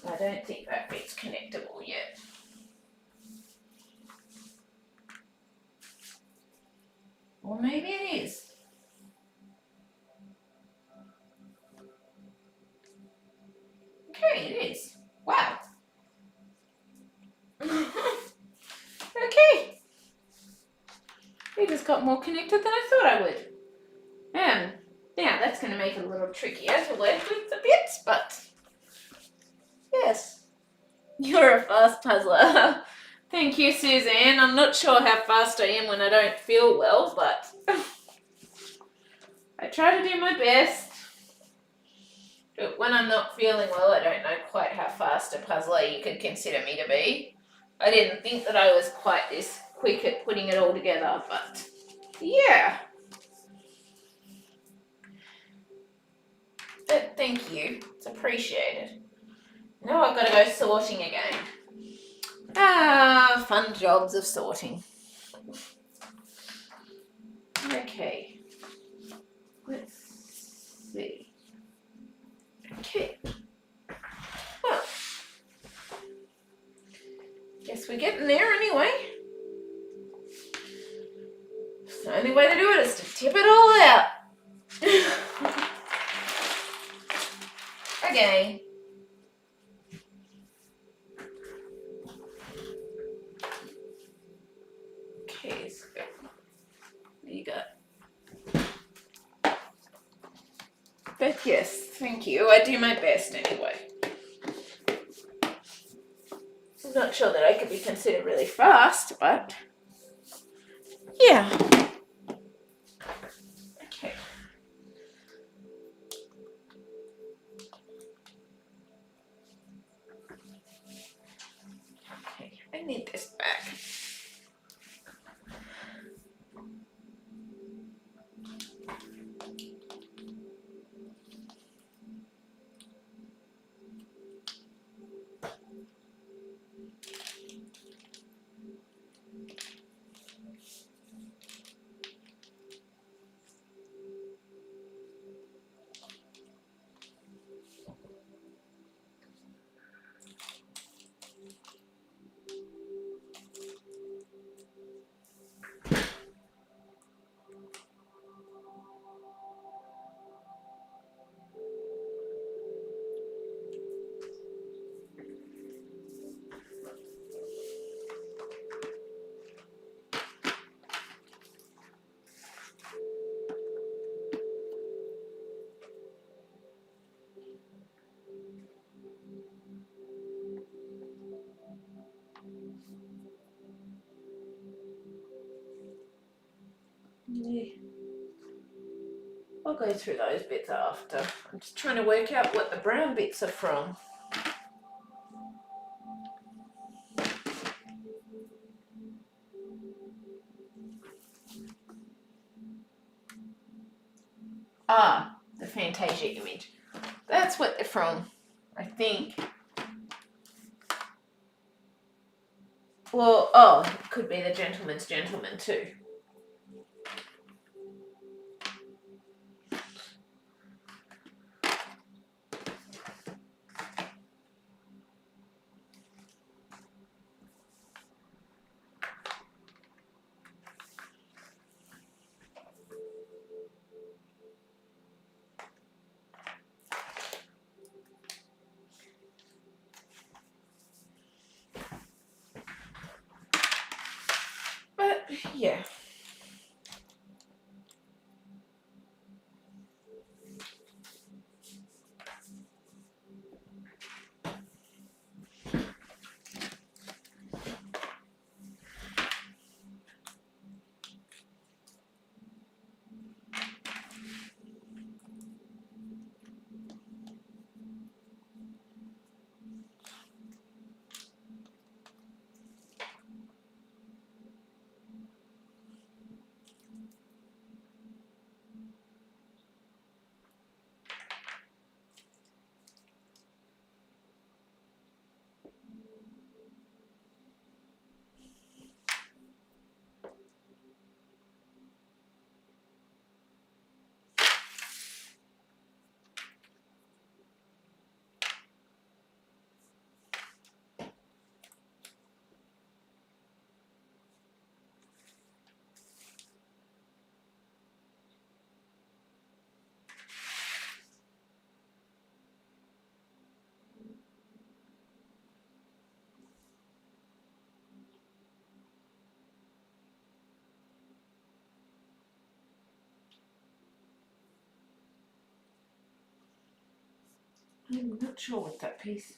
Speaker 1: I don't think that bit's connectable yet. Or maybe it is. Okay, it is. Wow. Okay. It just got more connected than I thought I would. Now that's going to make it a little trickier to work with the bits, but yes. You're a fast puzzler. Thank you, Suzanne. I'm not sure how fast I am when I don't feel well, but I try to do my best. But when I'm not feeling well, I don't know quite how fast a puzzler you could consider me to be. I didn't think that I was quite this quick at putting it all together, but yeah. But thank you. It's appreciated. Now I've got to go sorting again. Fun jobs of sorting. Okay. Let's see. Okay. Well, guess we're getting there anyway. The only way to do it is to tip it all out. Again. Okay, so there you go. But yes, thank you. I do my best anyway. I'm not sure that I could be considered really fast, but yeah. Okay. Okay, I need this back. Yeah. I'll go through those bits after. I'm just trying to work out what the brown bits are from. Ah, the Fantasia image. That's what they're from, I think. Well, oh, it could be the Gentleman's Gentleman too. yeah. I'm not sure what that piece.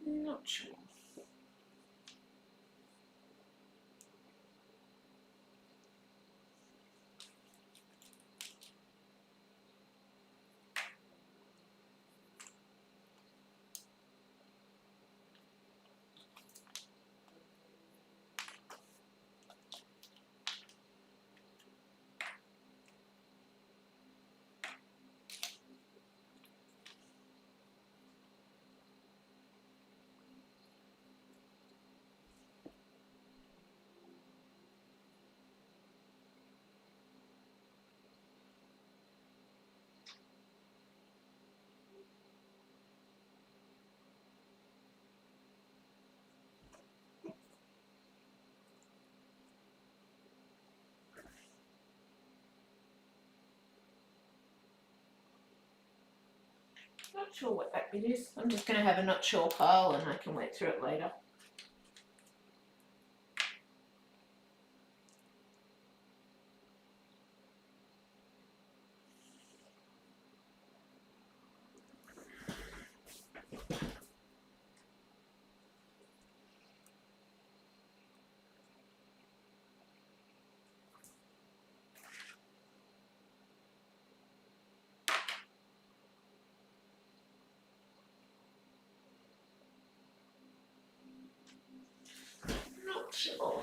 Speaker 1: Not sure. Not sure what that bit is. I'm just going to have a not sure pile and I can work through it later. Not sure.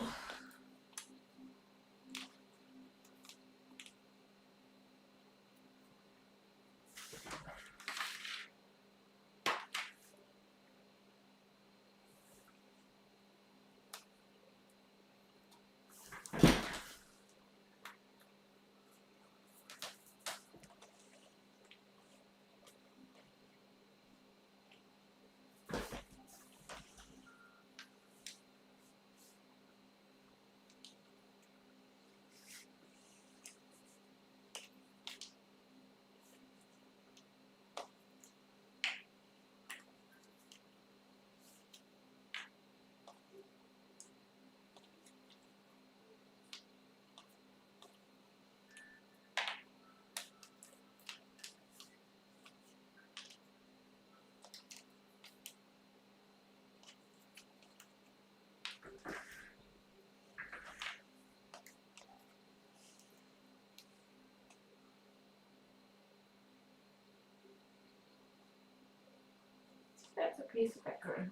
Speaker 1: That's a piece of background.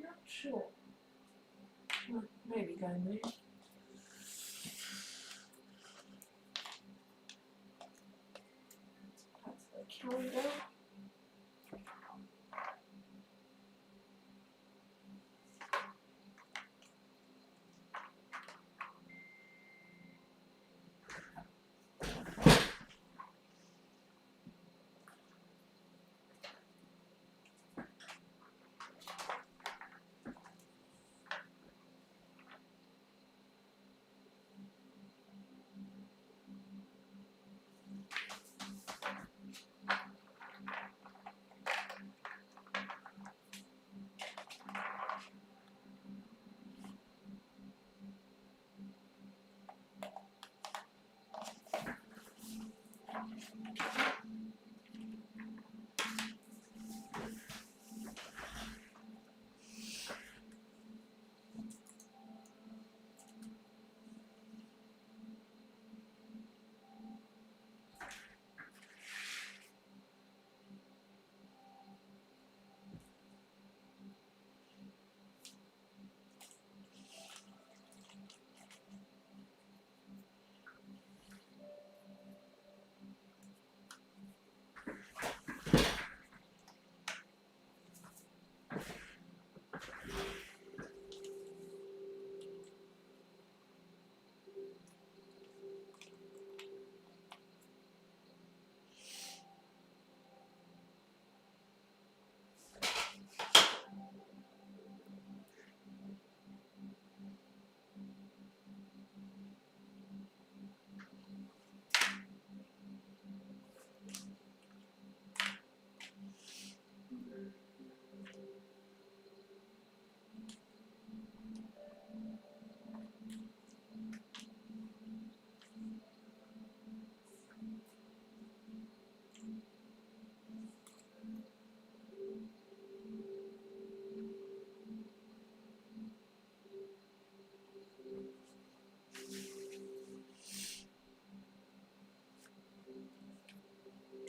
Speaker 1: Not sure. Oh, maybe going there. That's the calendar.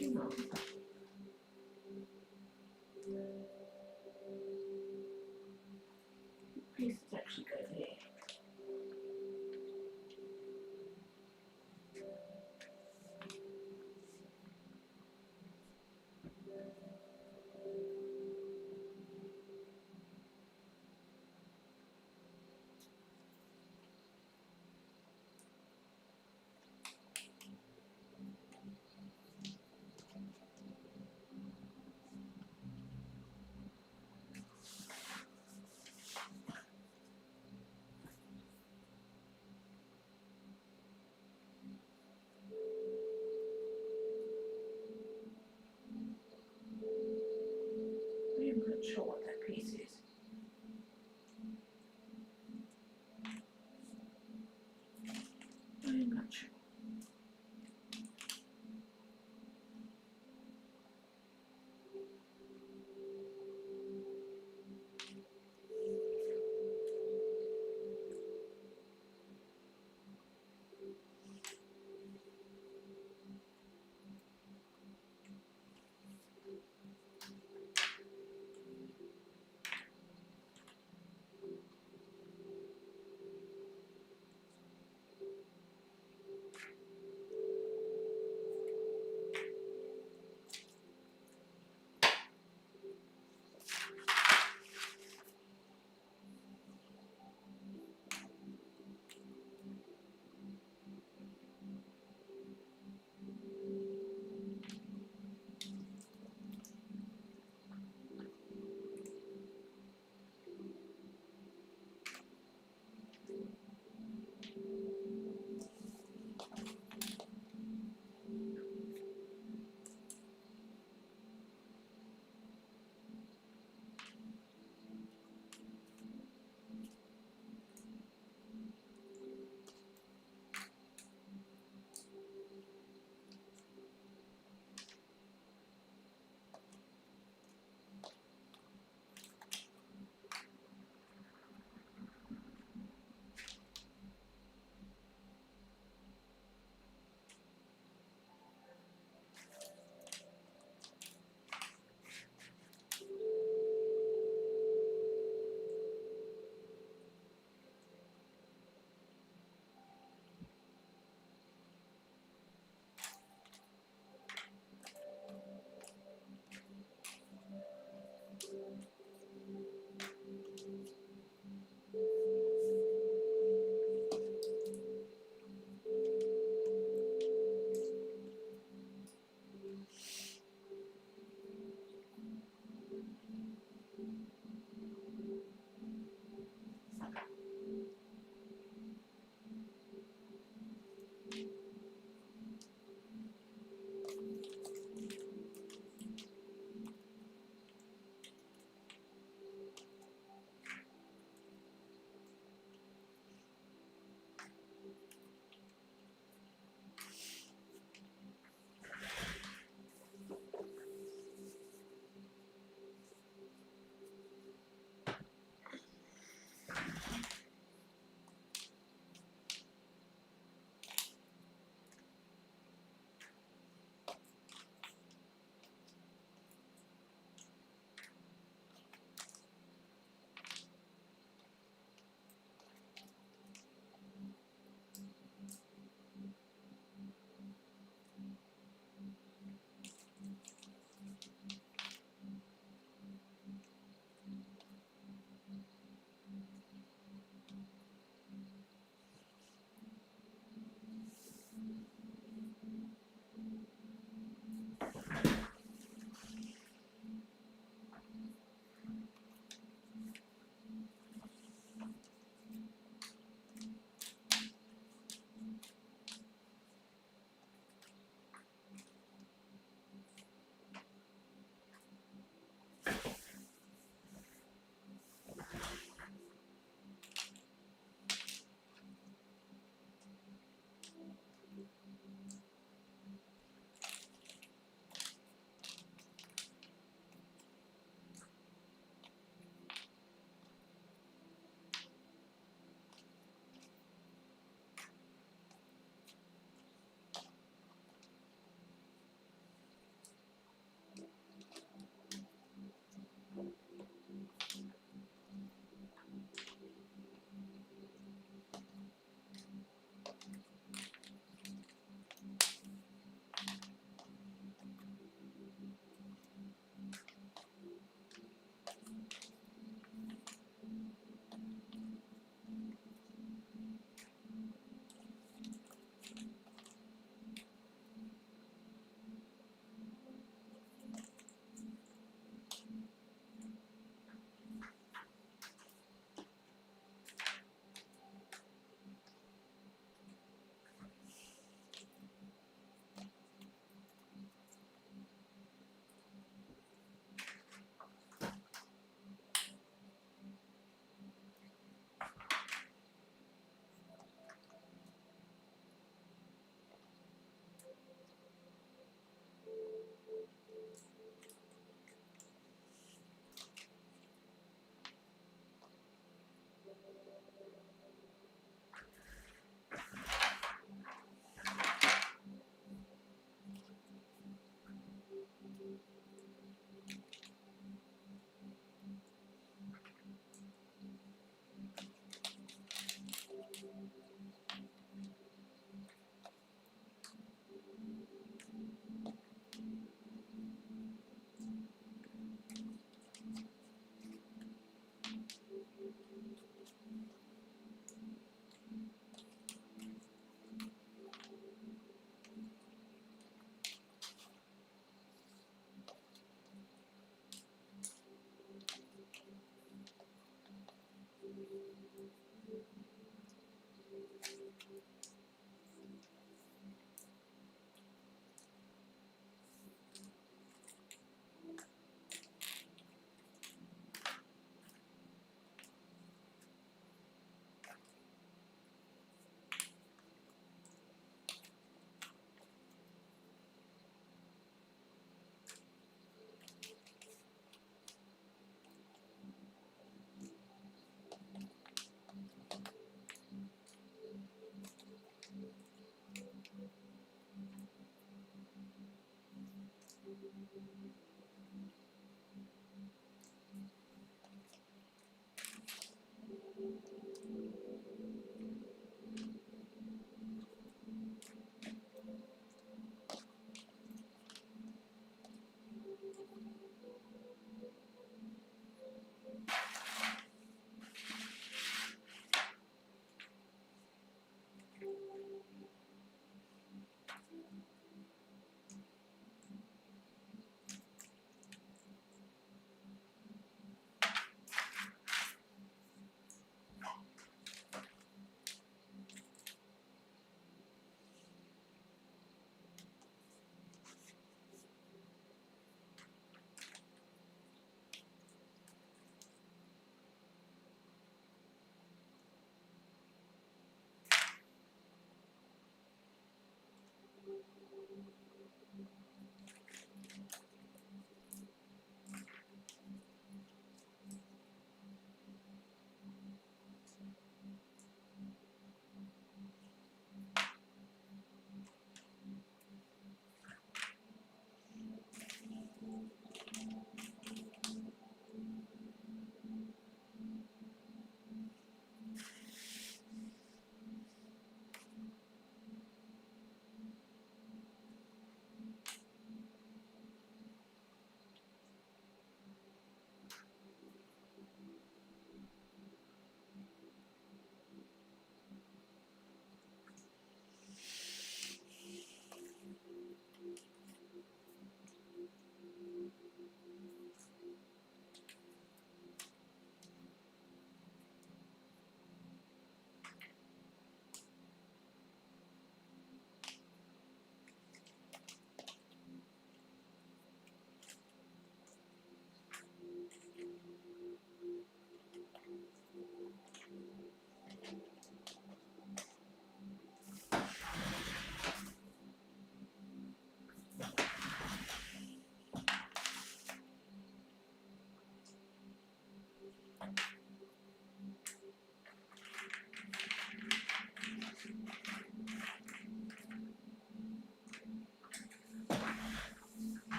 Speaker 1: Come on. sure what that piece is. I'm not sure.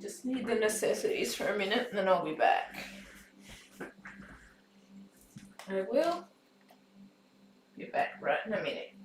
Speaker 1: Just need the necessities for a minute and then I'll be back. I will be back right in a minute.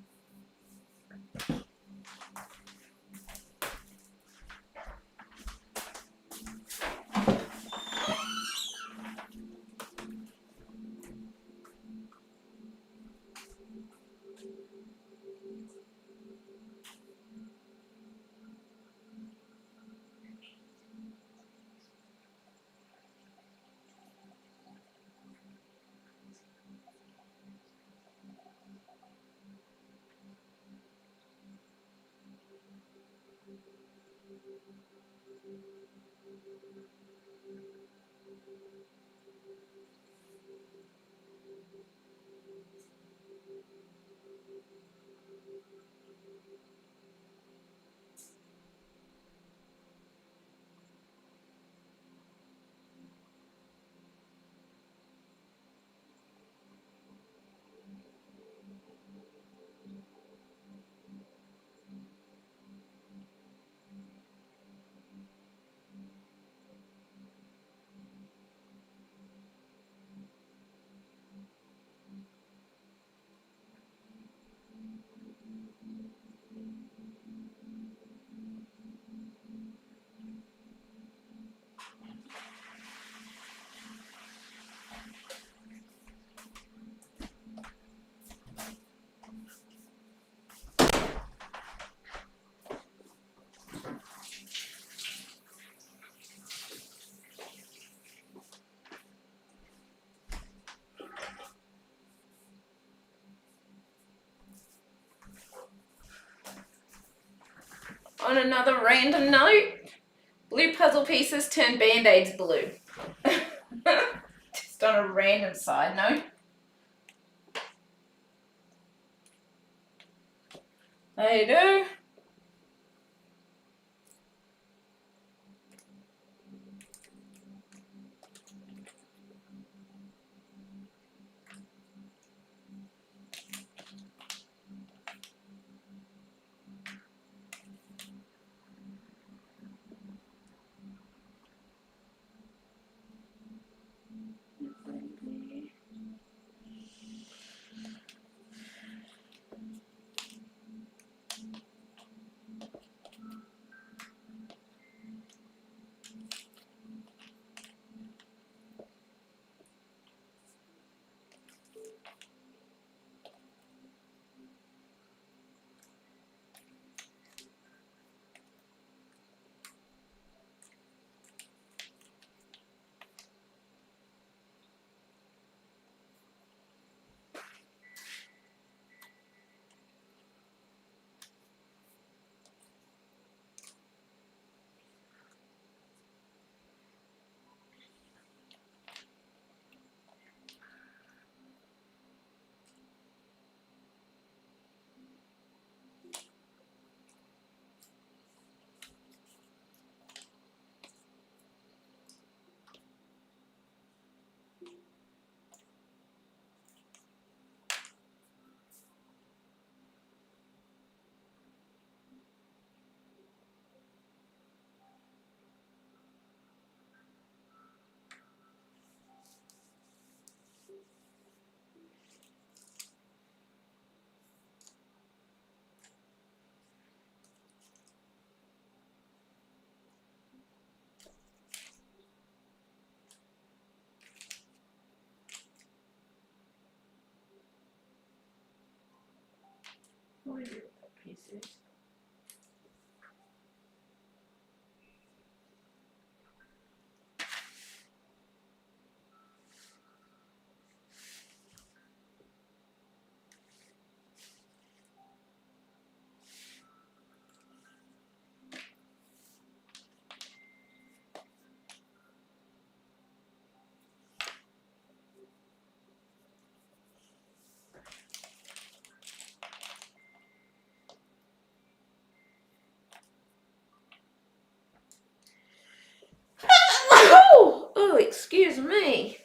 Speaker 1: On another random note, blue puzzle pieces turn band-aids blue. Just on a random side note. They do. What is it, that piece is? Oh, excuse me.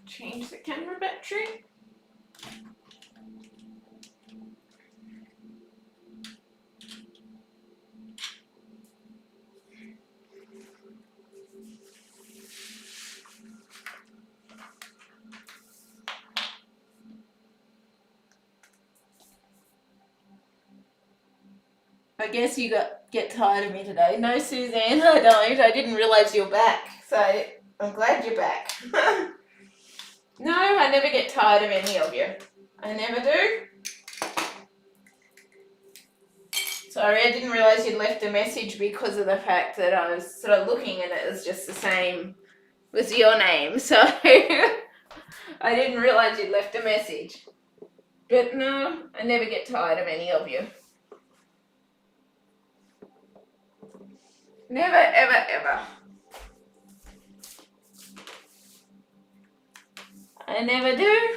Speaker 1: Change the camera battery. I guess you get tired of me today. No, Suzanne, I don't. I didn't realise you're back. So I'm glad you're back. No, I never get tired of any of you. I never do. Sorry, I didn't realise you'd left a message because of the fact that I was sort of looking and it was just the same with your name. So I didn't realise you'd left a message. But no, I never get tired of any of you. Never, ever, ever. I never do.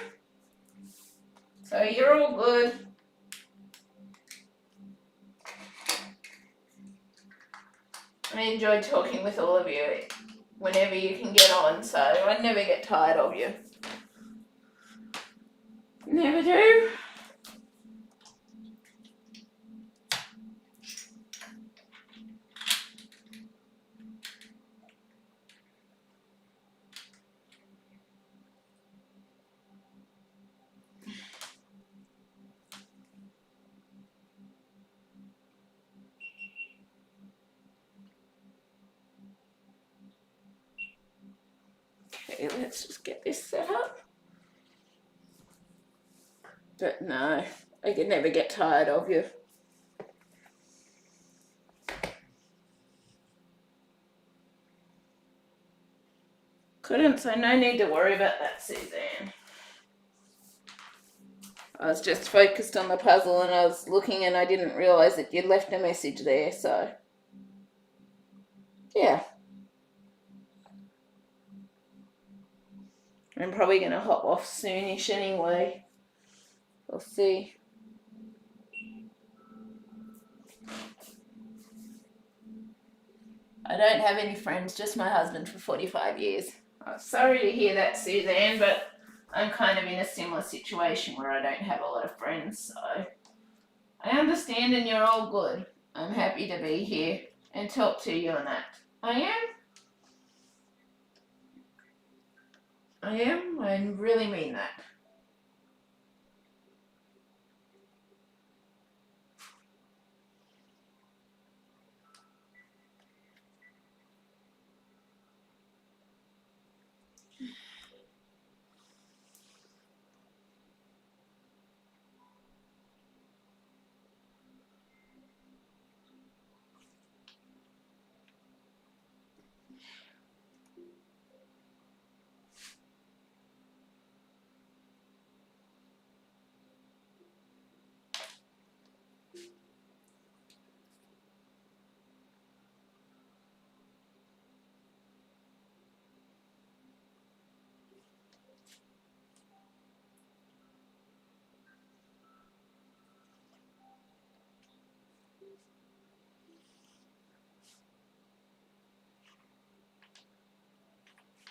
Speaker 1: So you're all good. I enjoy talking with all of you whenever you can get on, so I never get tired of you. Never do. Okay, let's just get this set up. But no, I can never get tired of you. Couldn't, so no need to worry about that, Suzanne. I was just focused on the puzzle and I was looking and I didn't realise that you'd left a message there, so yeah. I'm probably going to hop off soonish anyway. We'll see. I don't have any friends, just my husband for 45 years. I'm sorry to hear that, Suzanne, but I'm kind of in a similar situation where I don't have a lot of friends, so I understand and you're all good. I'm happy to be here and talk to you and that. I really mean that.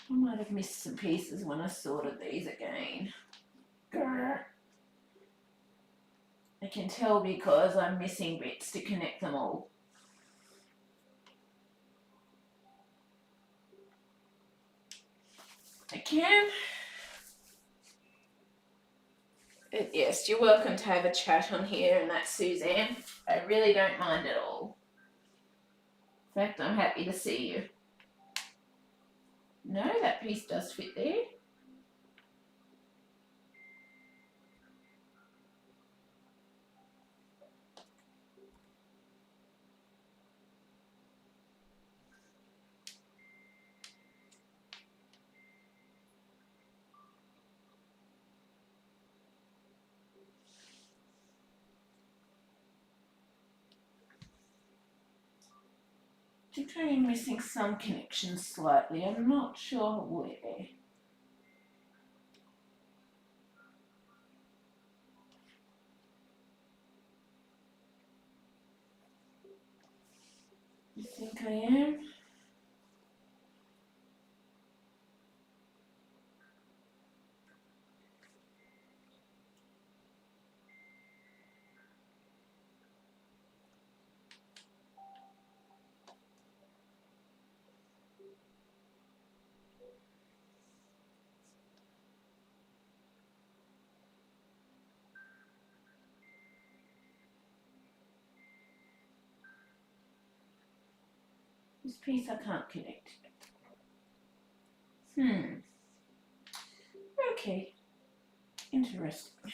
Speaker 1: I might have missed some pieces when I sorted these again. Grr. I can tell because I'm missing bits to connect them all. I can. Yes, you're welcome to have a chat on here, and that's Suzanne. I really don't mind at all. In fact, I'm happy to see you. No, that piece does fit there. I think I'm missing some connections slightly. I'm not sure where. I think I am. This piece I can't connect. Okay. Interesting.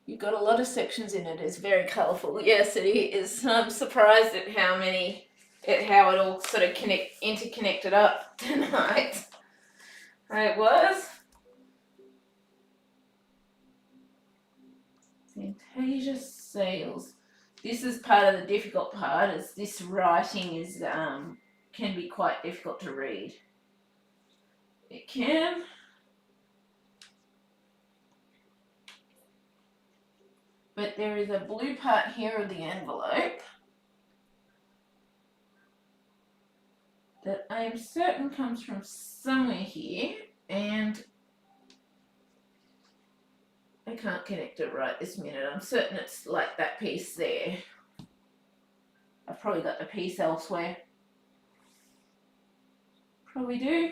Speaker 1: You've got a lot of sections in it. It's very colourful. Yes, it is. I'm surprised at how it all sort of interconnected up tonight. It was. Fantasia sales. This is part of the difficult part, is this writing is can be quite difficult to read. It can. But there is a blue part here of the envelope that I am certain comes from somewhere here, and I can't connect it right this minute. I'm certain it's like that piece there. I've probably got the piece elsewhere. Probably do.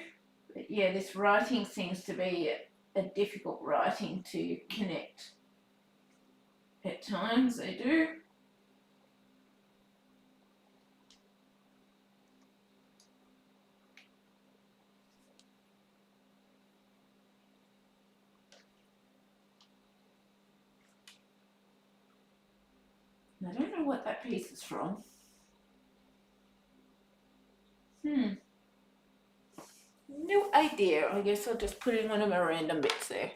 Speaker 1: But yeah, this writing seems to be a difficult writing to connect. At times I do. I don't know what that piece is from. No idea. I guess I'll just put in one of my random bits there.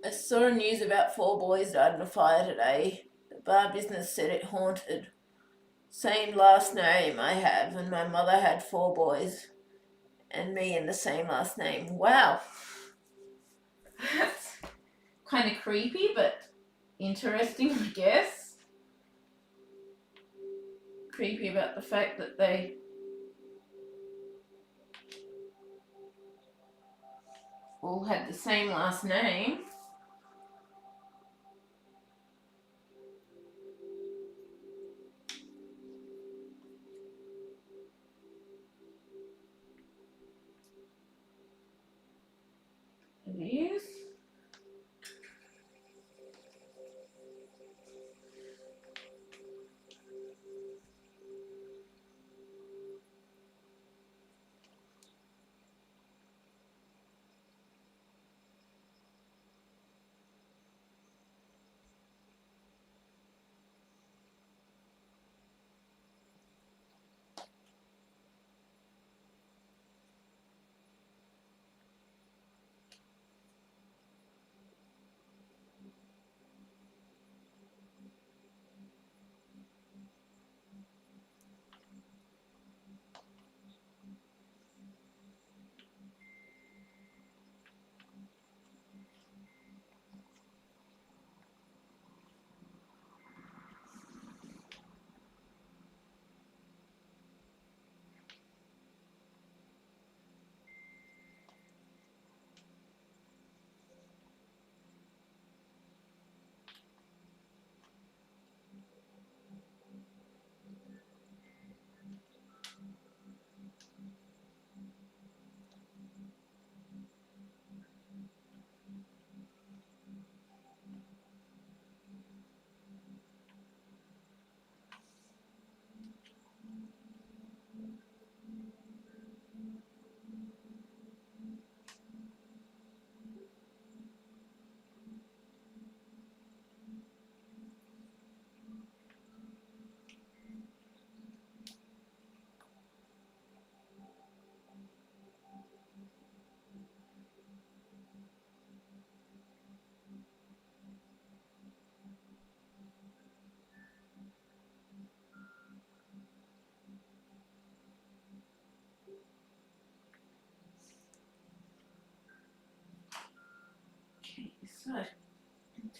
Speaker 1: I saw news about 4 boys died in a fire today. The bar business said it haunted. Same last name I have, and my mother had 4 boys, and me in the same last name. Wow. That's kind of creepy, but interesting, I guess. Creepy about the fact that they all had the same last name. It is.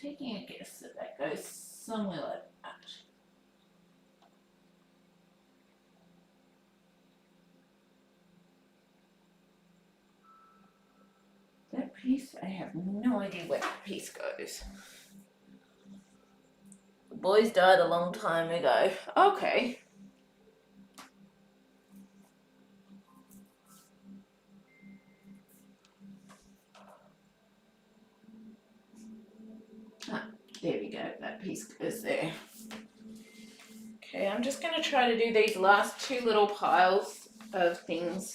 Speaker 1: taking a guess that goes somewhere like that. That piece, I have no idea where that piece goes. The boys died a long time ago. Okay. There we go, that piece goes there. Okay, I'm just going to try to do these last two little piles of things,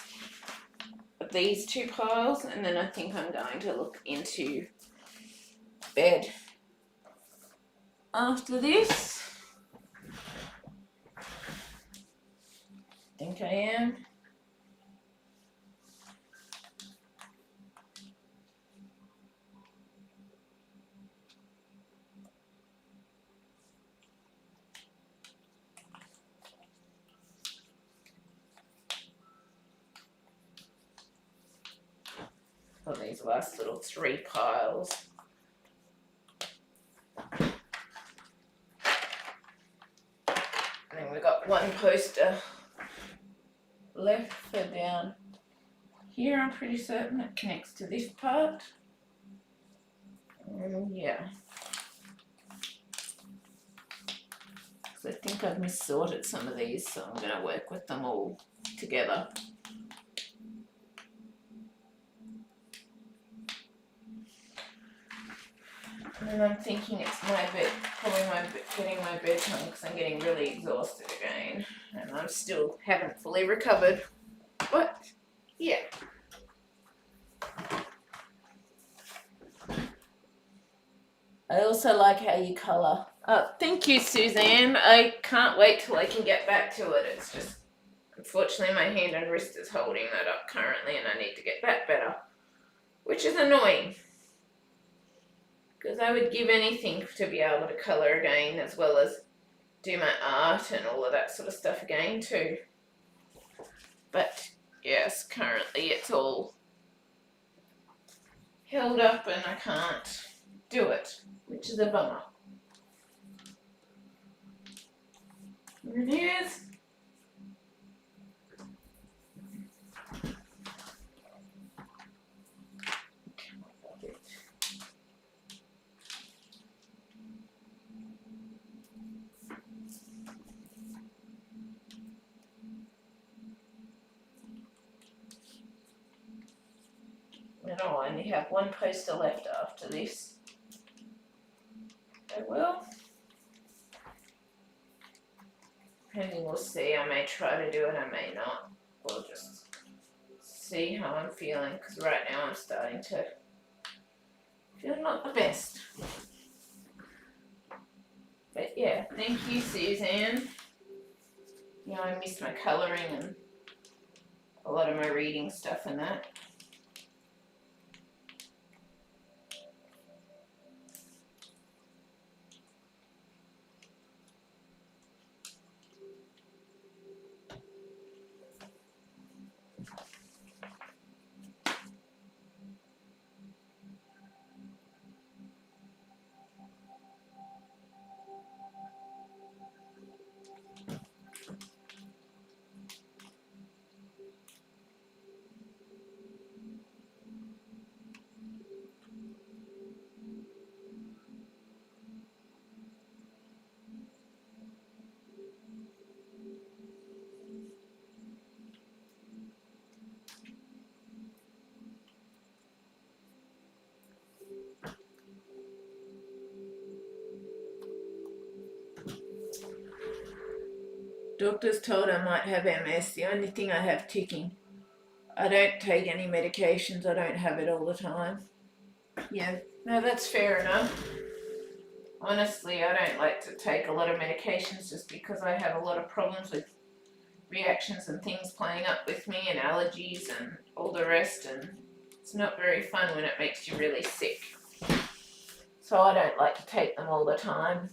Speaker 1: these two piles, and then I think I'm going to look into bed after this. I think I am. For these last little three piles. And then we've got one poster left for down here. I'm pretty certain it connects to this part. Yeah. So I think I've mis-sorted some of these, so I'm going to work with them all together. And I'm thinking it's my bed, probably getting my bedtime because I'm getting really exhausted again. And I still haven't fully recovered. But, yeah. I also like how you colour. Thank you, Suzanne. I can't wait till I can get back to it. It's just, unfortunately, my hand and wrist is holding that up currently and I need to get that better. Which is annoying. Because I would give anything to be able to colour again, as well as do my art and all of that sort of stuff again too. But yes, currently it's all held up and I can't do it, which is a bummer. Here it is. And I only have one poster left after this. I will. And we'll see. I may try to do it, I may not. We'll just see how I'm feeling, because right now I'm starting to feel not the best. But yeah, thank you, Suzanne. Yeah, I missed my colouring and a lot of my reading stuff and that. Doctors told I might have MS. The only thing I have ticking. I don't take any medications. I don't have it all the time. Yeah, no, that's fair enough. Honestly, I don't like to take a lot of medications just because I have a lot of problems with reactions and things playing up with me and allergies and all the rest, and it's not very fun when it makes you really sick. So I don't like to take them all the time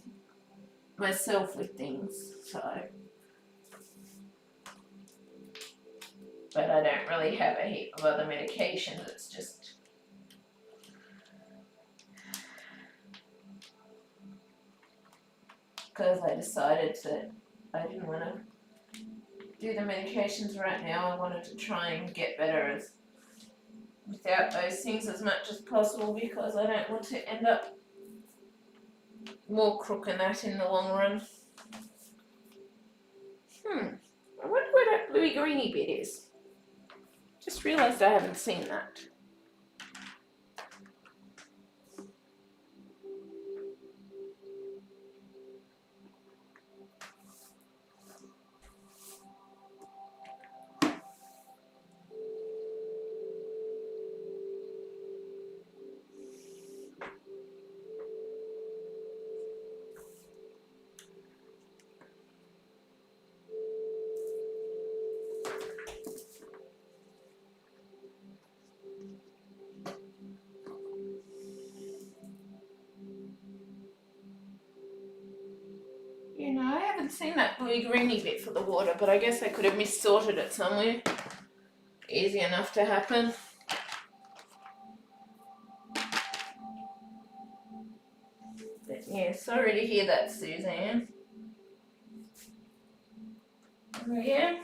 Speaker 1: myself with things, so. But I don't really have a heap of other medications, it's just because I decided that I didn't want to do the medications right now. I wanted to try and get better without those things as much as possible, because I don't want to end up more crook than that in the long run. I wonder where that bluey greeny bit is. Just realised I haven't seen that. You know, I haven't seen that bluey greeny bit for the water, but I guess I could have mis-sorted it somewhere. Easy enough to happen. But yeah, sorry to hear that, Suzanne. Oh yeah?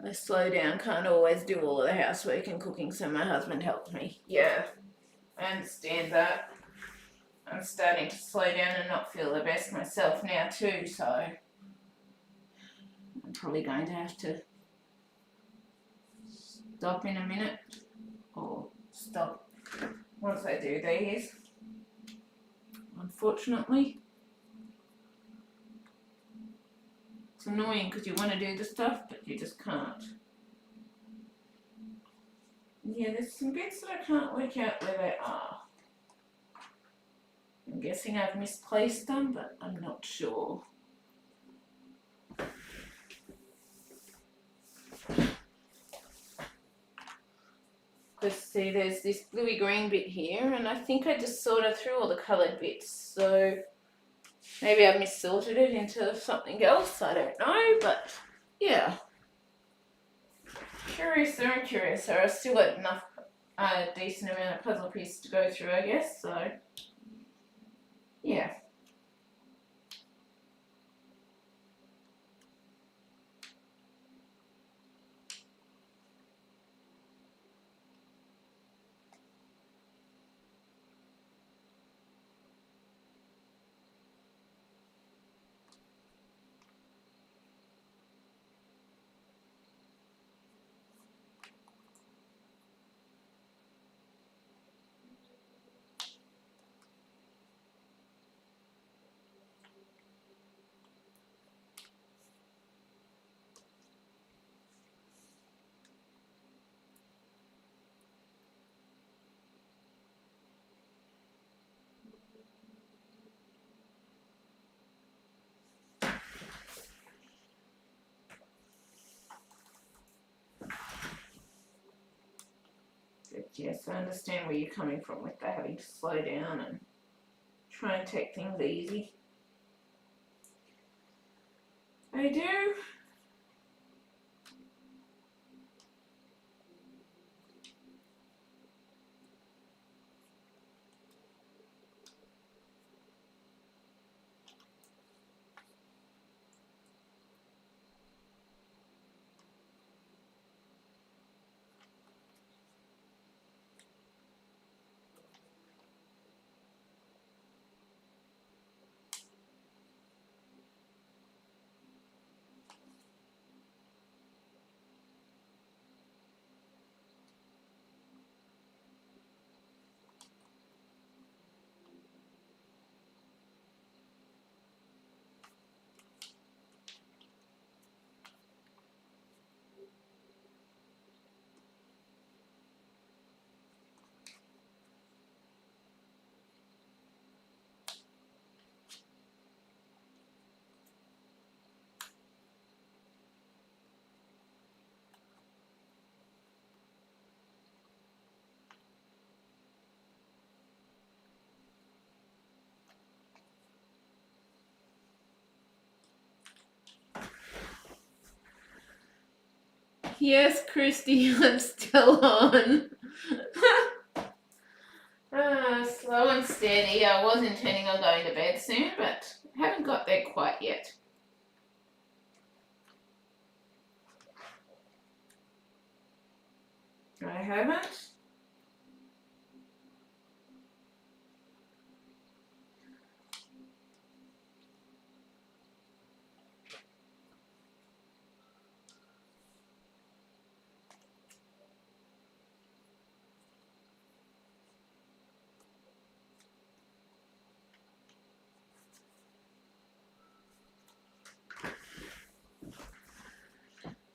Speaker 1: I slow down, can't always do all of the housework and cooking, so my husband helps me. Yeah, I understand that. I'm starting to slow down and not feel the best myself now too, so I'm probably going to have to stop in a minute, or stop once I do these, unfortunately. It's annoying because you want to do the stuff, but you just can't. Yeah, there's some bits that I can't work out where they are. I'm guessing I've misplaced them, but I'm not sure. Because see, there's this bluey green bit here, and I think I just sorted through all the coloured bits, so maybe I've mis-sorted it into something else, I don't know, but yeah. Curiouser and curiouser. I've still got enough, decent amount of puzzle pieces to go through, I guess, so yeah. But yes, I understand where you're coming from with that, having to slow down and try and take things easy. I do. Yes, Christy, I'm still on. Slow and steady. I was intending on going to bed soon, but haven't got there quite yet. I haven't.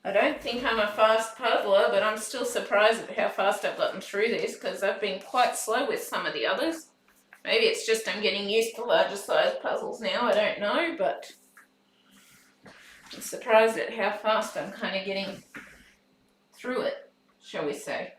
Speaker 1: I don't think I'm a fast puzzler, but I'm still surprised at how fast I've gotten through this because I've been quite slow with some of the others. Maybe it's just I'm getting used to larger size puzzles now, I don't know, but I'm surprised at how fast I'm kind of getting through it, shall we say.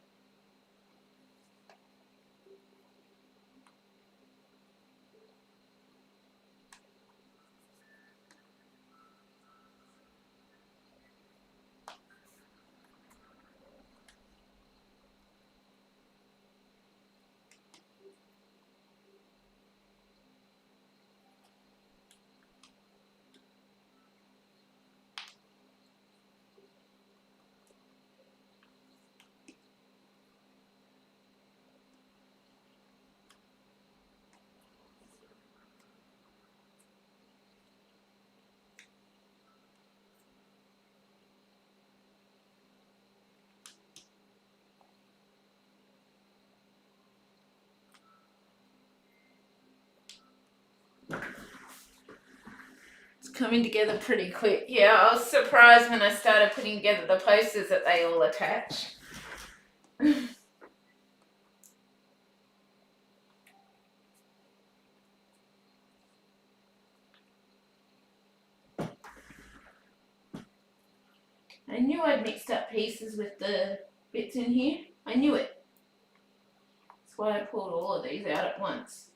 Speaker 1: Coming together pretty quick. Yeah, I was surprised when I started putting together the posters that they all attach. I knew I'd mixed up pieces with the bits in here. I knew it. That's why I pulled all of these out at once.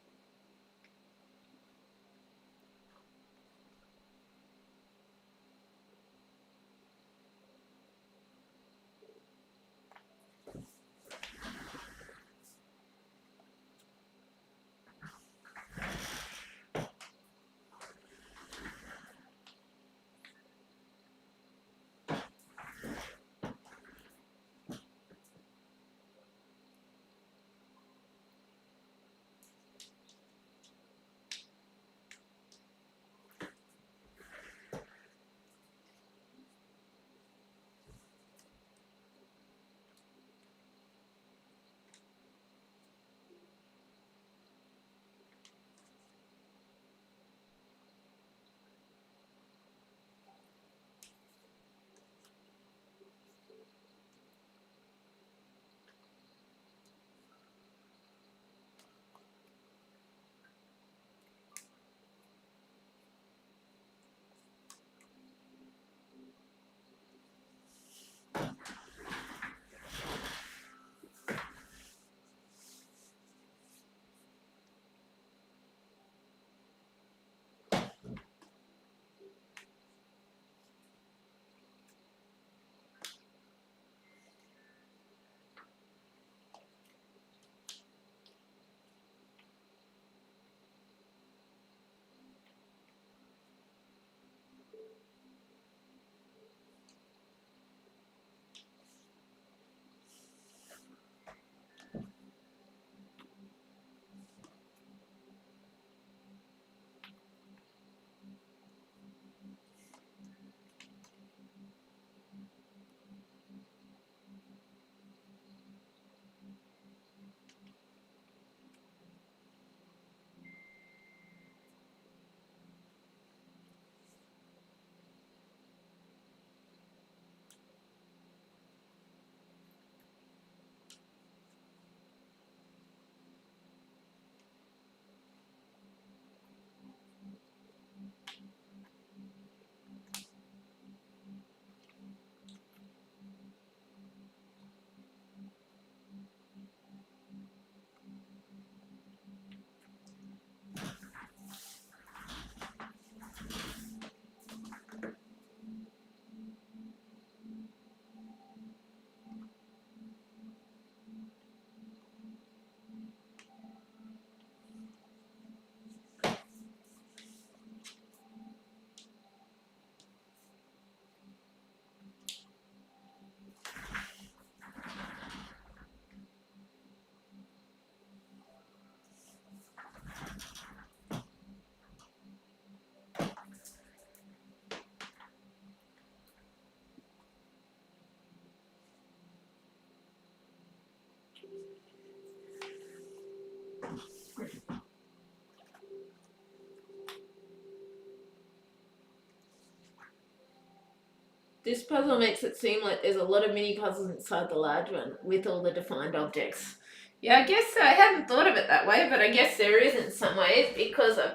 Speaker 1: This puzzle makes it seem like there's a lot of mini puzzles inside the large one with all the defined objects. Yeah, I guess so. I hadn't thought of it that way, but I guess there is in some ways because I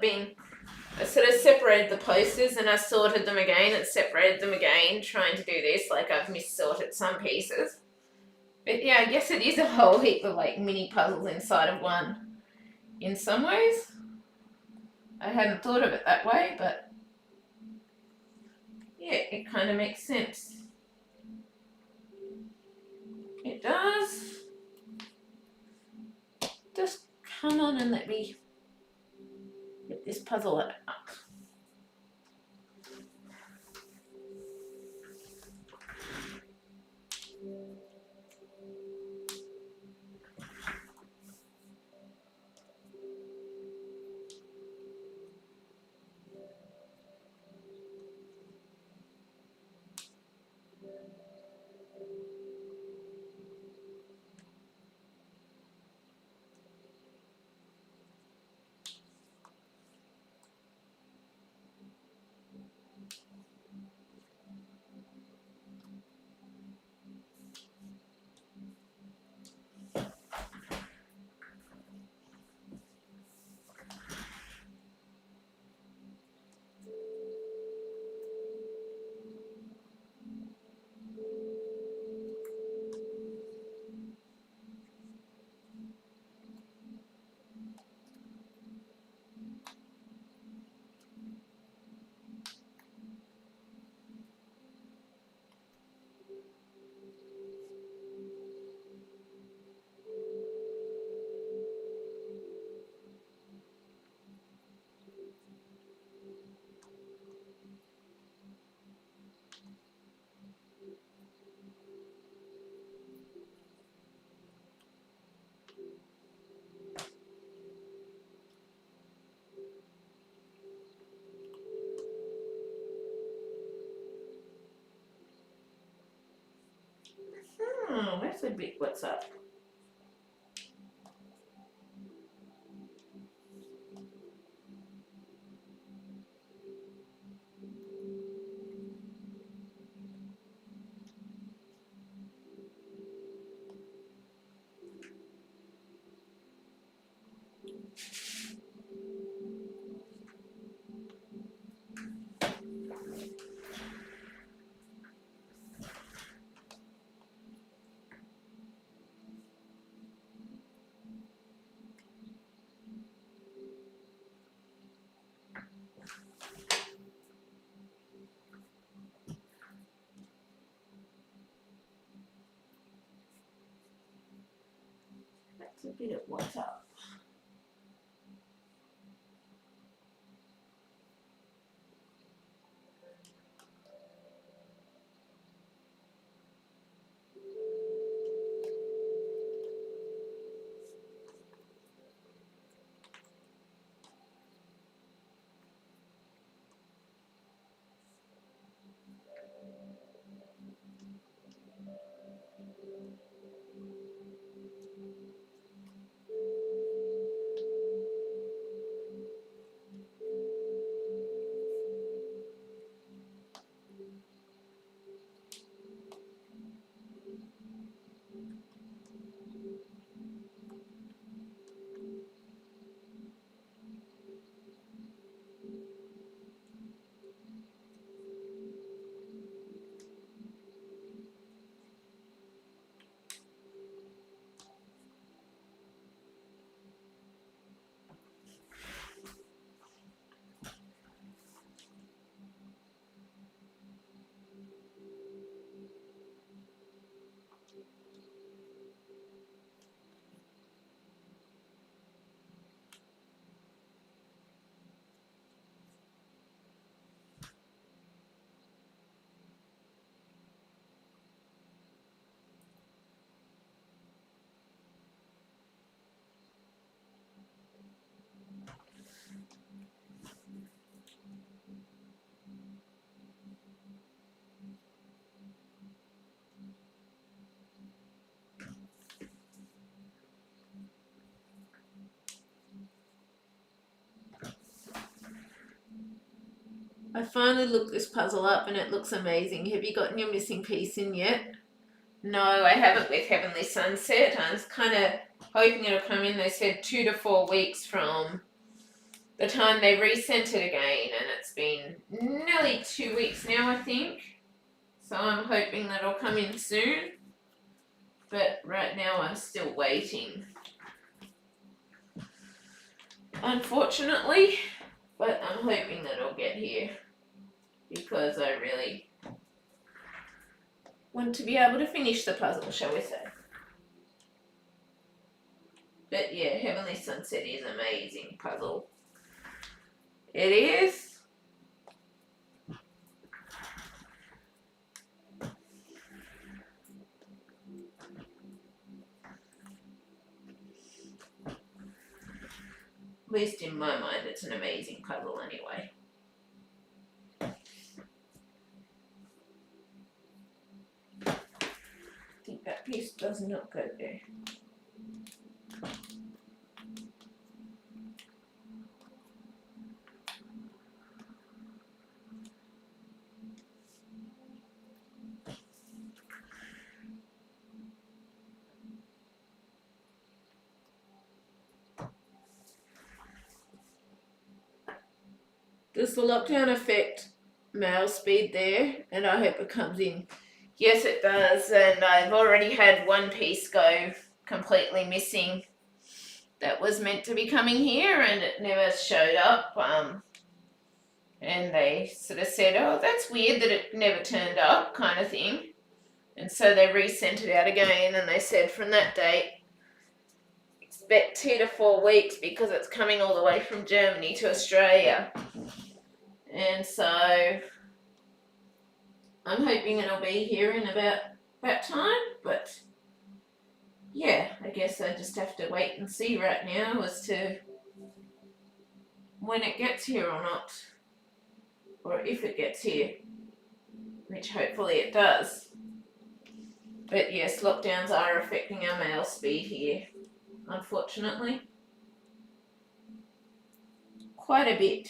Speaker 1: sort of separated the posters and I sorted them again and separated them again, trying to do this. Like I've mis-sorted some pieces. But yeah, I guess it is a whole heap of like mini puzzles inside of one in some ways. I hadn't thought of it that way, but yeah, it kind of makes sense. It does. Just come on and let me get this puzzle up. Where's the bit? What's up? That's a bit of what's up. I finally looked this puzzle up and it looks amazing. Have you gotten your missing piece in yet? No, I haven't with Heavenly Sunset. I was kind of hoping it'll come in. They said 2 to 4 weeks from the time they resent it again, and it's been nearly 2 weeks now, I think. So I'm hoping that it'll come in soon. But right now I'm still waiting, unfortunately. But I'm hoping that it'll get here, because I really want to be able to finish the puzzle, shall we say. But yeah, Heavenly Sunset is an amazing puzzle. It is. At least in my mind, it's an amazing puzzle anyway. I think that piece does not go there. Does the lockdown affect mail speed there? And I hope it comes in. Yes, it does. And I've already had one piece go completely missing that was meant to be coming here, and it never showed up. And they sort of said, oh, that's weird that it never turned up, kind of thing. And so they resent it out again, and they said from that date, expect 2 to 4 weeks, because it's coming all the way from Germany to Australia. And so I'm hoping it'll be here in about that time. But yeah, I guess I just have to wait and see right now as to when it gets here or not, or if it gets here, which hopefully it does. But yes, lockdowns are affecting our mail speed here, unfortunately, quite a bit.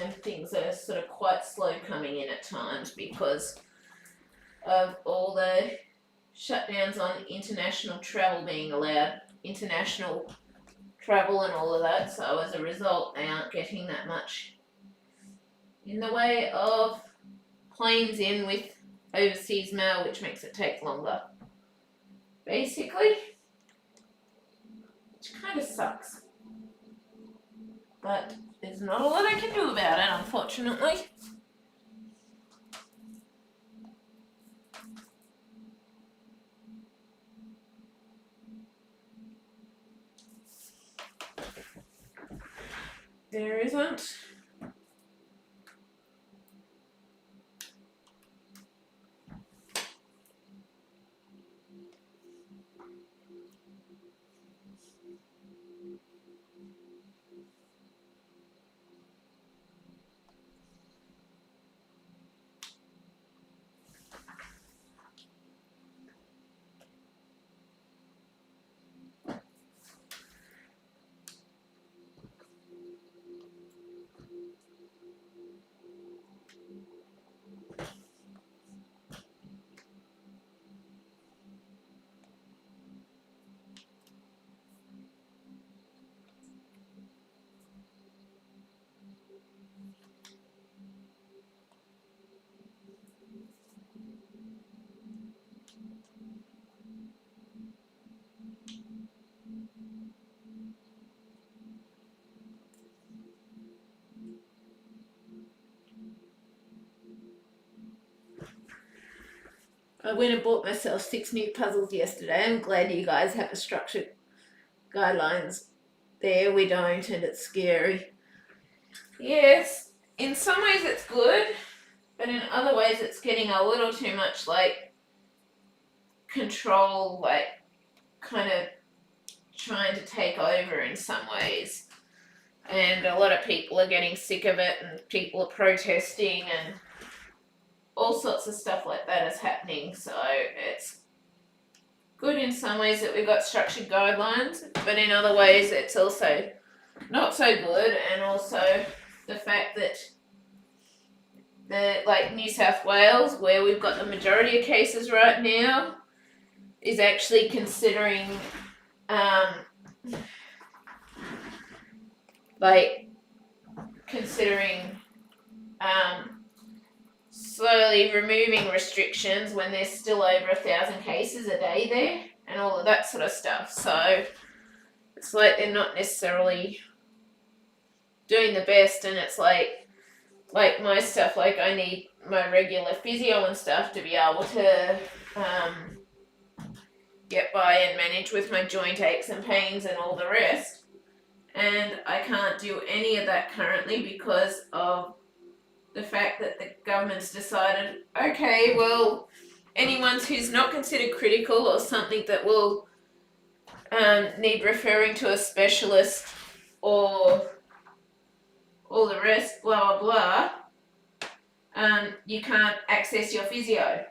Speaker 1: And things are sort of quite slow coming in at times because of all the shutdowns on international travel being allowed, international travel and all of that. So as a result, they aren't getting that much in the way of planes in with overseas mail, which makes it take longer, basically, which kind of sucks. But there's not a lot I can do about it, unfortunately. There isn't. I went and bought myself 6 new puzzles yesterday. I'm glad you guys have a structured guidelines there. We don't, and it's scary. Yes, in some ways it's good, but in other ways it's getting a little too much like control, like kind of trying to take over in some ways. And a lot of people are getting sick of it, and people are protesting, and all sorts of stuff like that is happening. So it's good in some ways that we've got structured guidelines, but in other ways it's also not so good. And also the fact that like New South Wales, where we've got the majority of cases right now, is actually considering slowly removing restrictions when there's still over 1,000 cases a day there, and all of that sort of stuff. So it's like they're not necessarily doing the best, and it's like my stuff, like I need my regular physio and stuff to be able to get by and manage with my joint aches and pains and all the rest. And I can't do any of that currently because of the fact that the government's decided, okay, well, anyone who's not considered critical or something that will need referring to a specialist or all the rest, blah, blah, blah, you can't access your physio.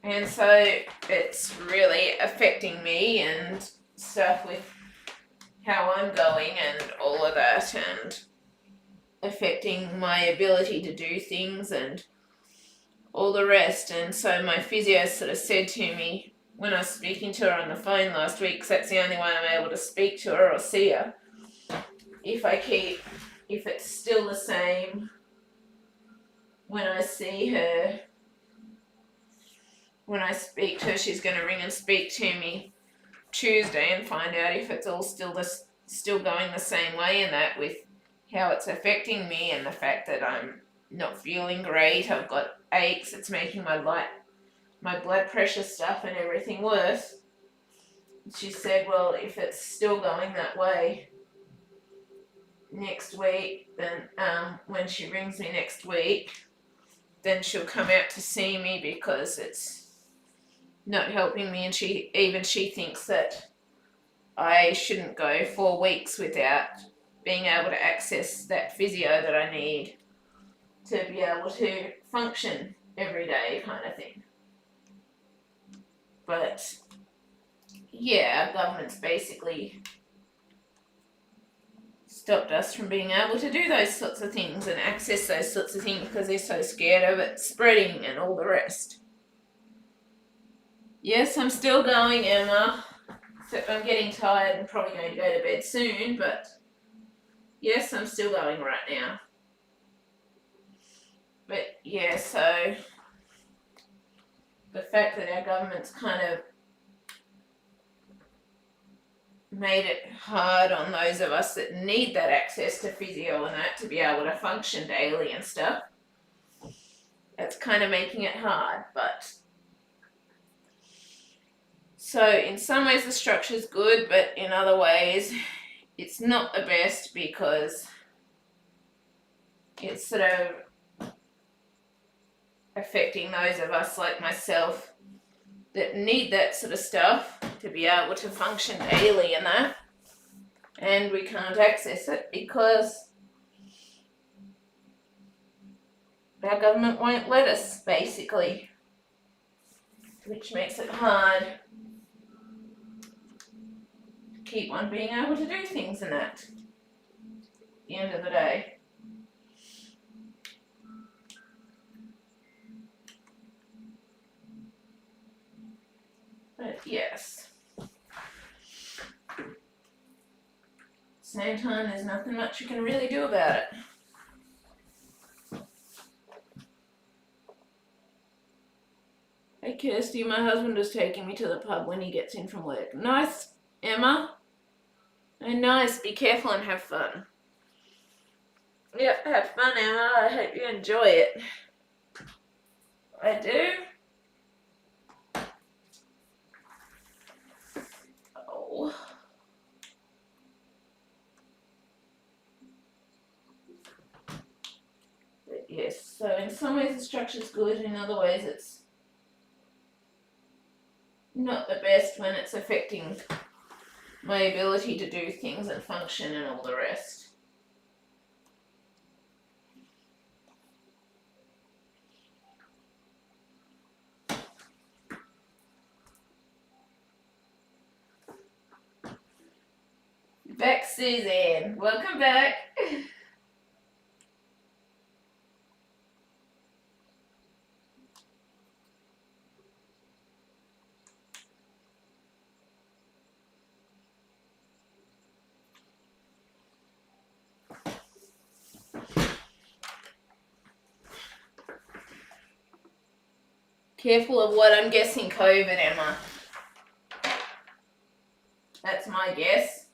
Speaker 1: And so it's really affecting me and stuff with how I'm going and all of that, and affecting my ability to do things and all the rest. And so my physio sort of said to me when I was speaking to her on the phone last week, because that's the only way I'm able to speak to her or see her, if it's still the same when I see her, when I speak to her, she's going to ring and speak to me Tuesday and find out if it's all still going the same way, and that with how it's affecting me and the fact that I'm not feeling great. I've got aches. It's making my blood pressure stuff and everything worse. She said, well, if it's still going that way next week, then when she rings me next week, then she'll come out to see me because it's not helping me. And she thinks that I shouldn't go 4 weeks without being able to access that physio that I need to be able to function every day, kind of thing. But yeah, our government's basically stopped us from being able to do those sorts of things and access those sorts of things because they're so scared of it spreading and all the rest. Yes, I'm still going, Emma, except I'm getting tired and probably going to go to bed soon, but yes, I'm still going right now. But yeah, so the fact that our government's kind of made it hard on those of us that need that access to physio and that to be able to function daily and stuff, that's kind of making it hard. But so in some ways the structure's good, but in other ways it's not the best because it's sort of affecting those of us like myself that need that sort of stuff to be able to function daily and that, and we can't access it because our government won't let us, basically, which makes it hard to keep on being able to do things and that at the end of the day. But yes, same time, there's nothing much you can really do about it. Hey Kirsty, my husband is taking me to the pub when he gets in from work. Nice, Emma. Oh, nice. Be careful and have fun. Yep, have fun, Emma. I hope you enjoy it. I do. Oh. But yes, so in some ways the structure's good, in other ways it's not the best when it's affecting my ability to do things and function and all the rest. Back, Suzanne. Welcome back. Careful of what? I'm guessing COVID, Emma. That's my guess.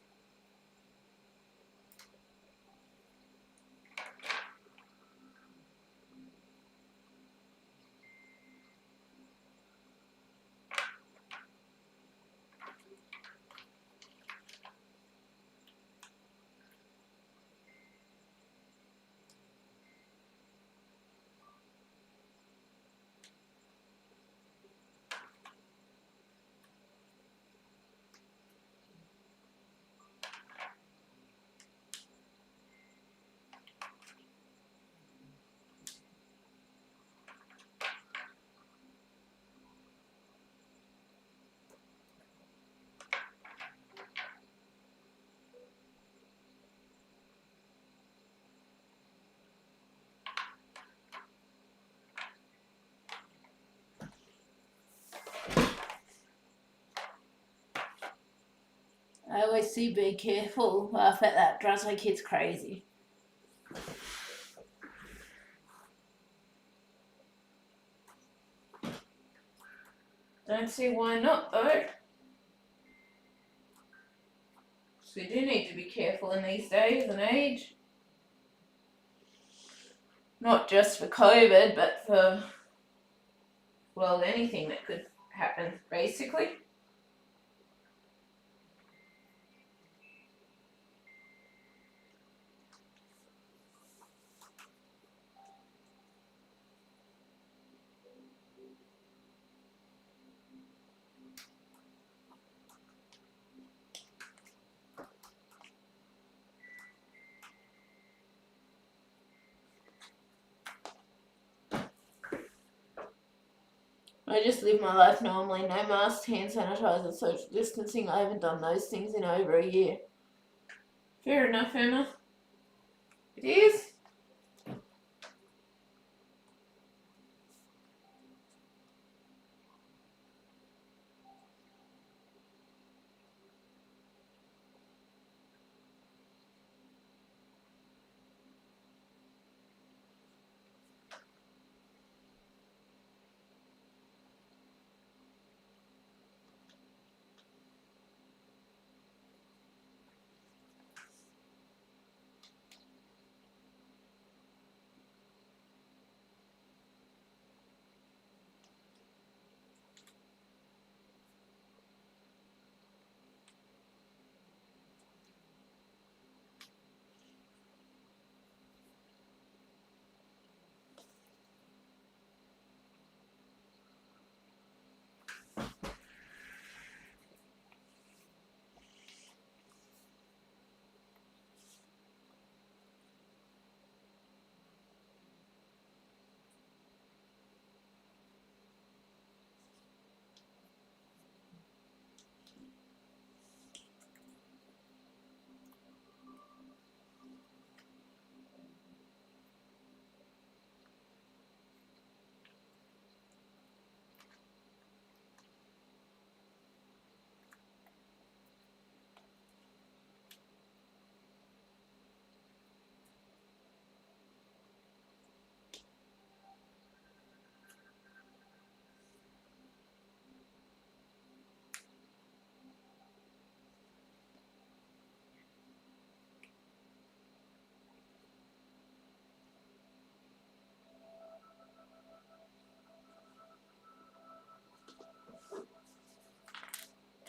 Speaker 1: I always see be careful, laugh at that, drives my kids crazy. Don't see why not though. So we do need to be careful in these days and age. Not just for COVID, but for, well, anything that could happen, basically. I just live my life normally, no mask, hand sanitizer, social distancing. I haven't done those things in over a year. Fair enough, Emma. It is.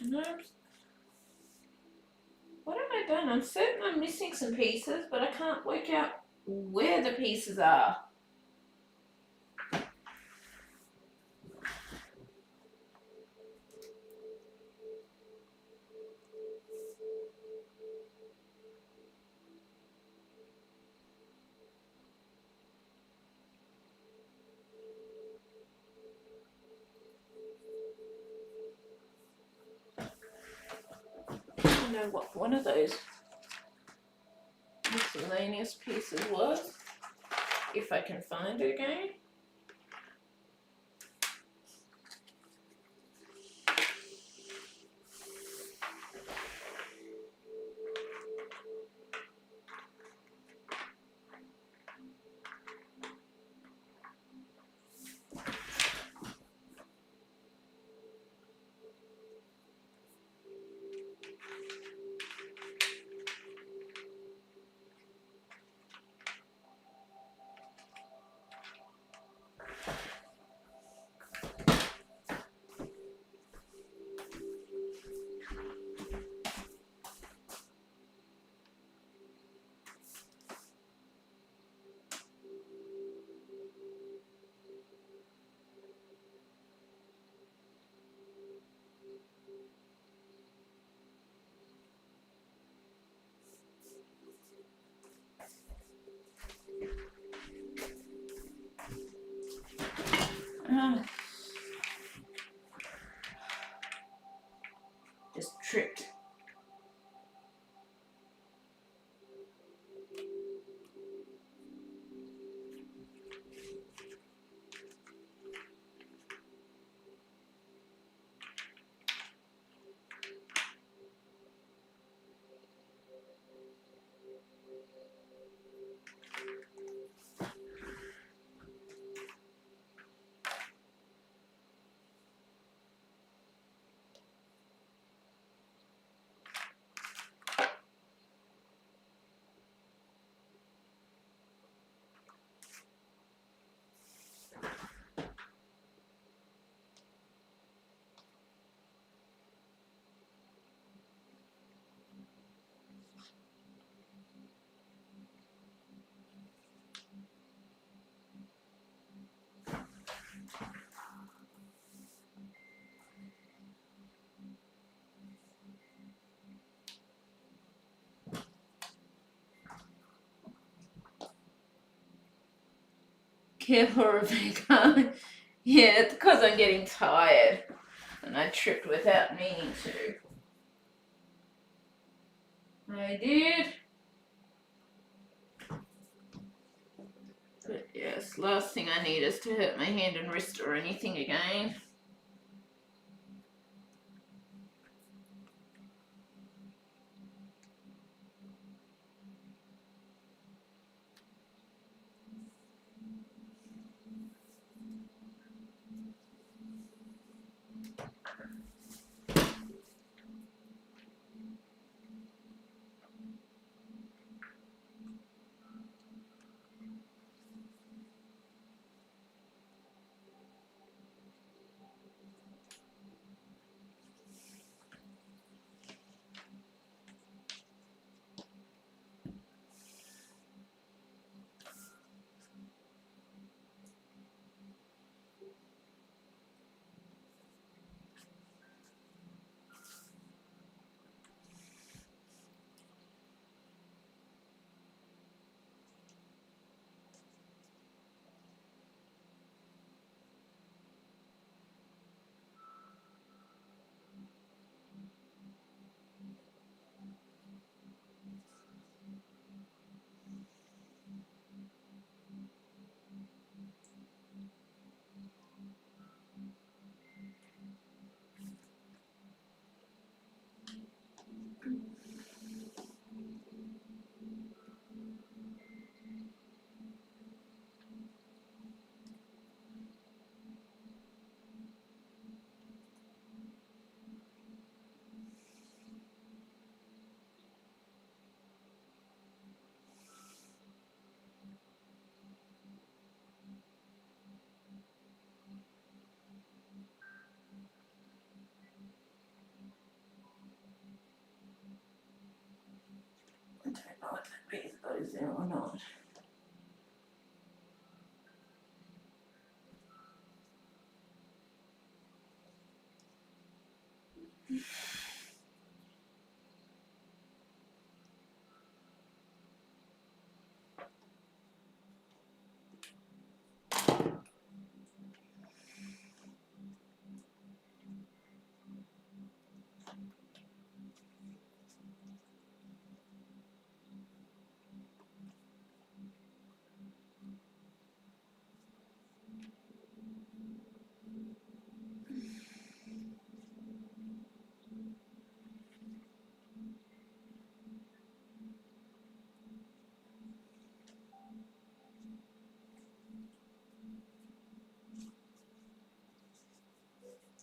Speaker 1: don't know. What have I done? I'm certain I'm missing some pieces, but I can't work out where the pieces are. I don't know what one of those miscellaneous pieces was, if I can find it again. Just tripped. Careful, Rebecca. Yeah, it's because I'm getting tired and I tripped without meaning to. I did. But yes, last thing I need is to hurt my hand and wrist or anything again. goes there or not.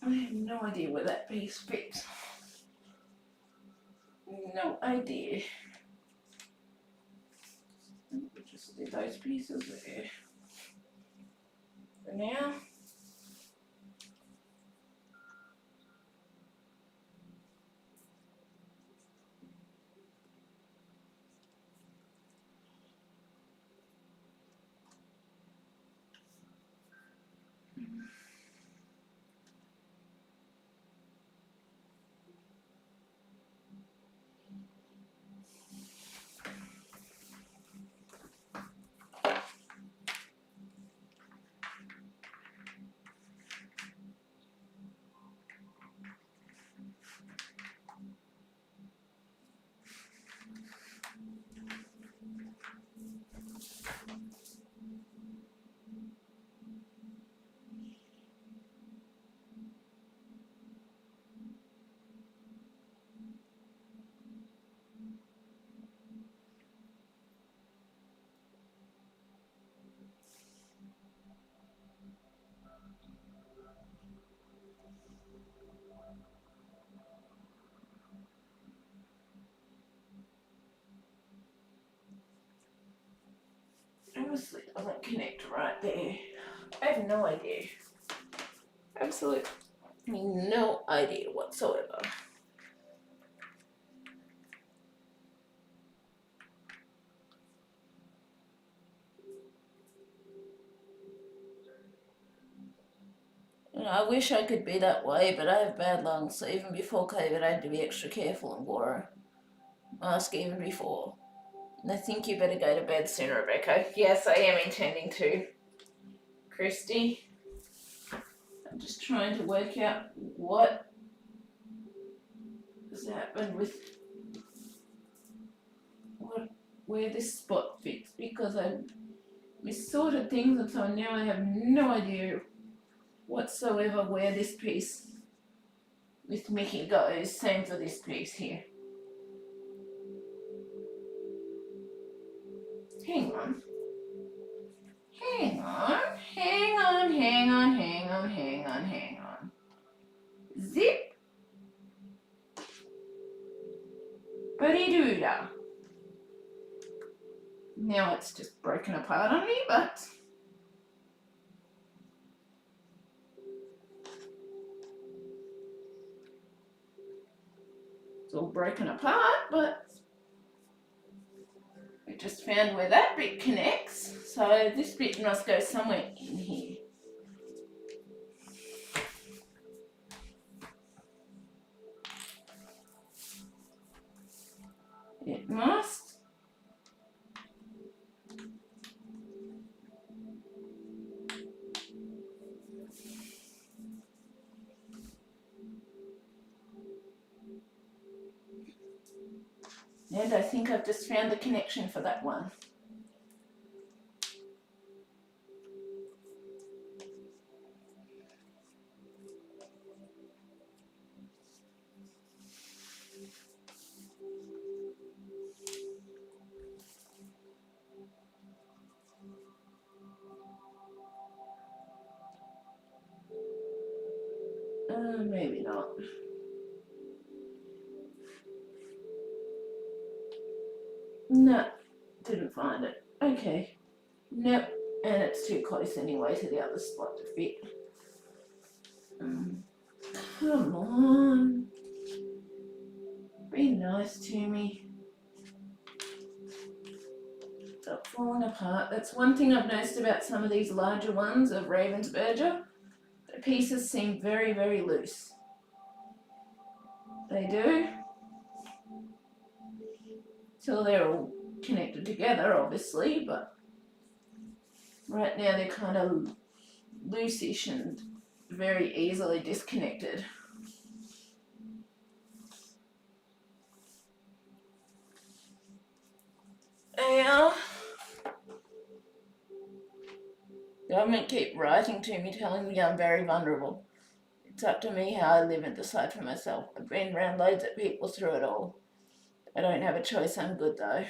Speaker 1: I have no idea where that piece fits. No idea. We'll just do those pieces there for now. Obviously it doesn't connect right there. I have no idea. Absolutely no idea whatsoever. You know, I wish I could be that way, but I have bad lungs, so even before COVID I had to be extra careful and wore a mask even before. And I think you better go to bed soon, Rebecca. Yes, I am intending to. Christy, I'm just trying to work out what has happened with where this spot fits, because I missorted things, and so now I have no idea whatsoever where this piece with Mickey goes. Same for this piece here. Hang on. Hang on. Hang on, hang on, hang on, hang on, hang on. Zip. Buddy-doo-dah. Now it's just broken apart on me, but it's all broken apart, but we just found where that bit connects, so this bit must go somewhere in here. It must. And I think I've just found the connection for that one. Maybe not. No, didn't find it. Okay. Nope. And it's too close anyway to the other spot to fit. Come on. Be nice to me. stop falling apart. That's one thing I've noticed about some of these larger ones of Ravensburger. The pieces seem very, very loose. They do. Till they're all connected together, obviously, but right now they're kind of loosish and very easily disconnected. Now, government keep writing to me telling me I'm very vulnerable. It's up to me how I live and decide for myself. I've been around loads of people through it all. I don't have a choice, I'm good though.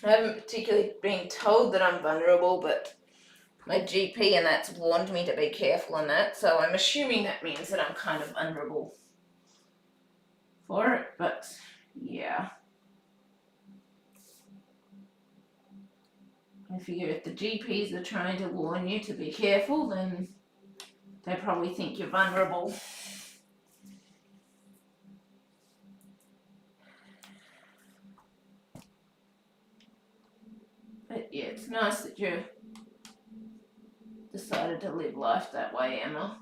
Speaker 1: I haven't particularly been told that I'm vulnerable, but my GP and that's warned me to be careful on that, so I'm assuming that means that I'm kind of vulnerable for it, but yeah. I figure if the GPs are trying to warn you to be careful, then they probably think you're vulnerable. But yeah, it's nice that you decided to live life that way, Emma.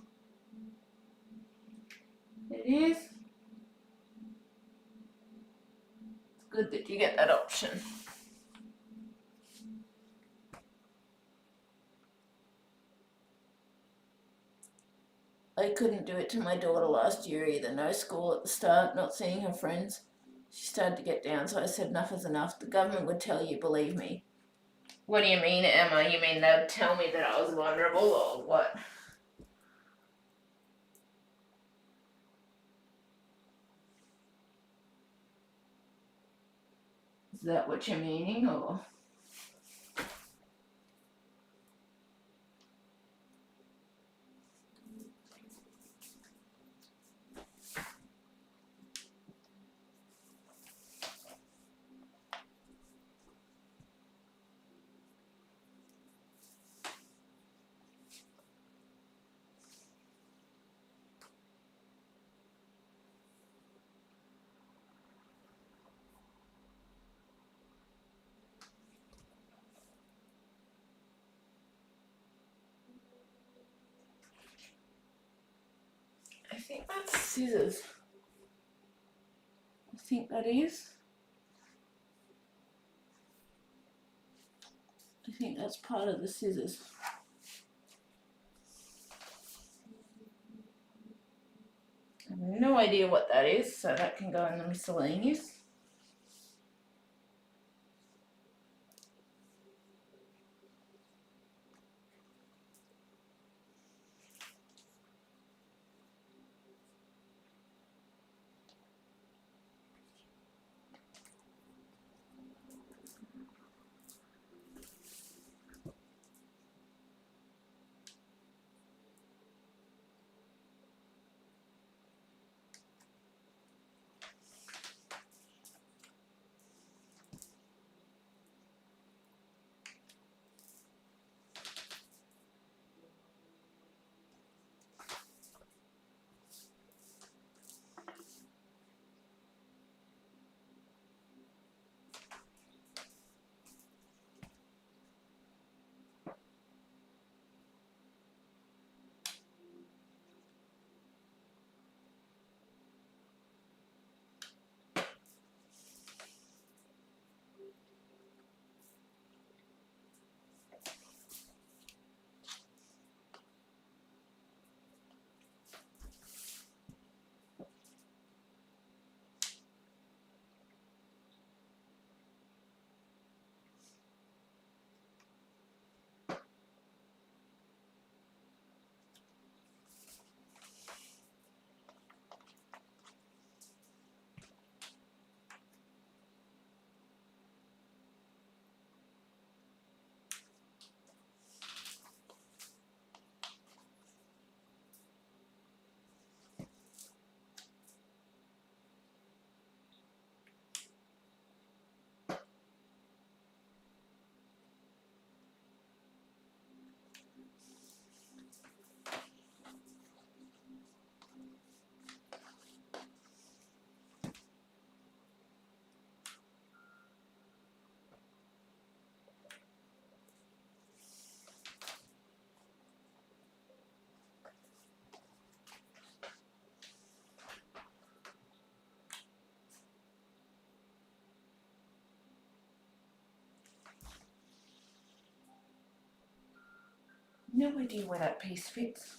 Speaker 1: It is. It's good that you get that option. I couldn't do it to my daughter last year either. No school at the start, not seeing her friends. She started to get down, so I said enough is enough. The government would tell you, believe me. What do you mean, Emma? You mean they'd tell me that I was vulnerable or what? Is that what you're meaning, or? I think that's scissors. I think that is. I think that's part of the scissors. I have no idea what that is, so that can go in the miscellaneous. No idea where that piece fits.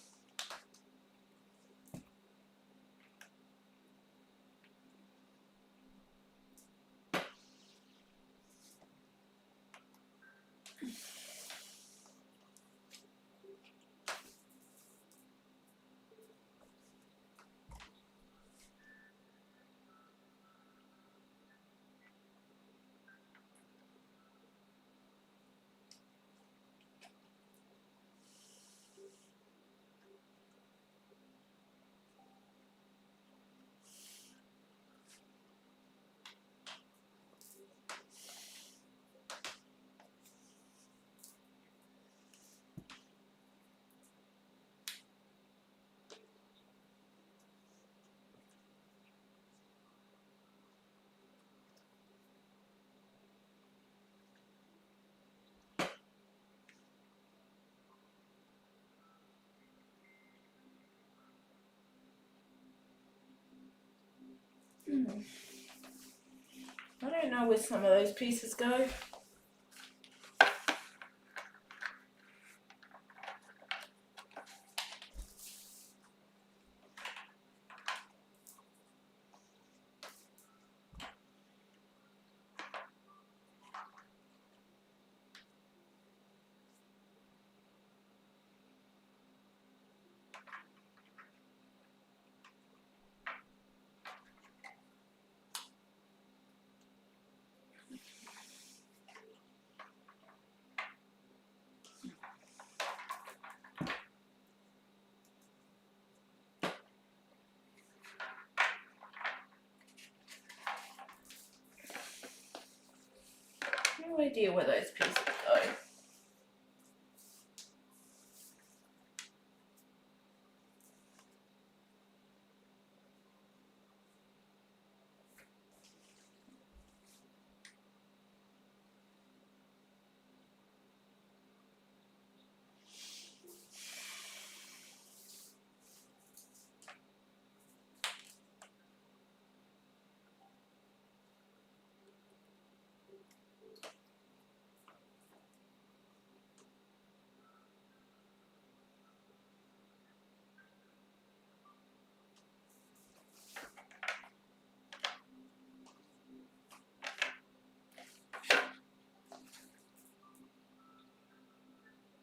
Speaker 1: I don't know where some of those pieces go. No idea where those pieces go.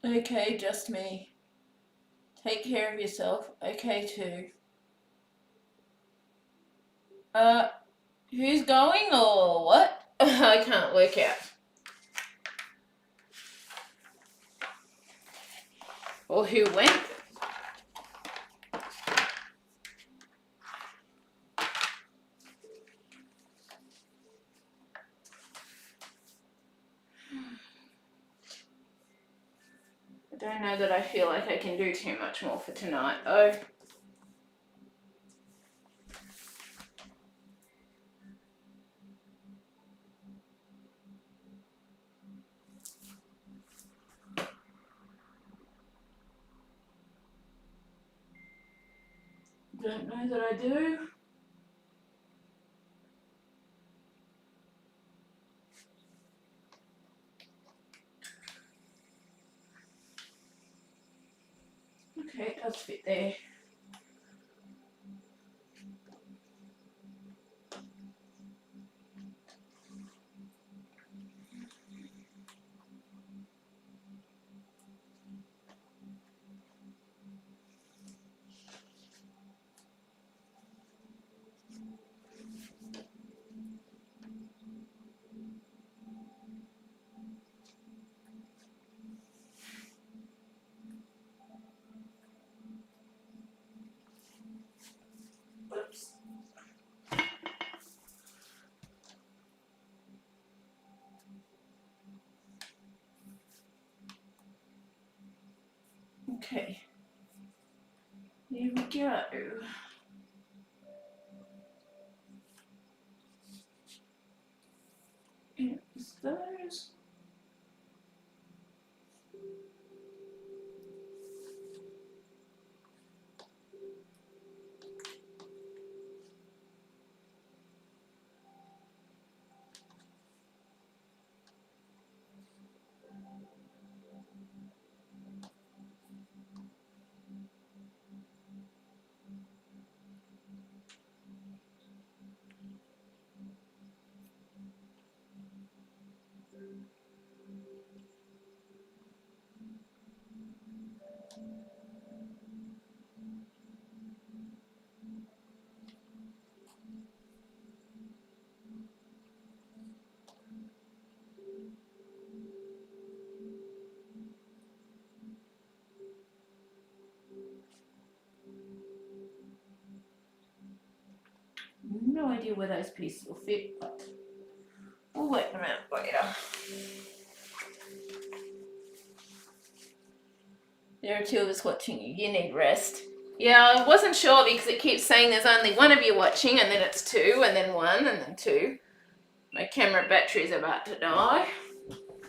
Speaker 1: Okay, just me. Take care of yourself. Okay, too. Who's going or what? I can't work out. Or who went? I don't know that I feel like I can do too much more for tonight, though. Don't know that I do. Okay, it does fit there. Whoops. Okay. Here we go. Is those? no idea where those pieces will fit, but we'll work them out later. There are two of us watching you. You need rest. Yeah, I wasn't sure because it keeps saying there's only one of you watching, and then it's two, and then one, and then two. My camera battery's about to die.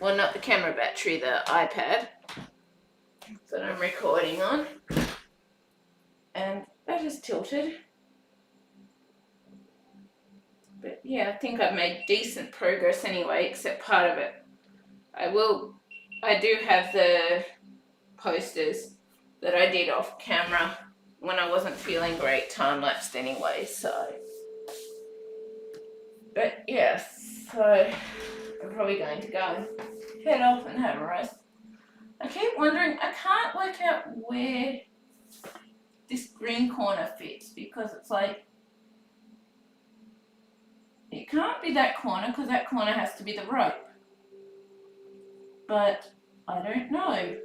Speaker 1: Well, not the camera battery, the iPad that I'm recording on. And that is tilted. But yeah, I think I've made decent progress anyway, except part of it. I do have the posters that I did off camera when I wasn't feeling great, time-lapsed anyway, so. But yes, so I'm probably going to go head off and have a rest. I keep wondering, I can't work out where this green corner fits because it's like, it can't be that corner because that corner has to be the rope. But I don't know.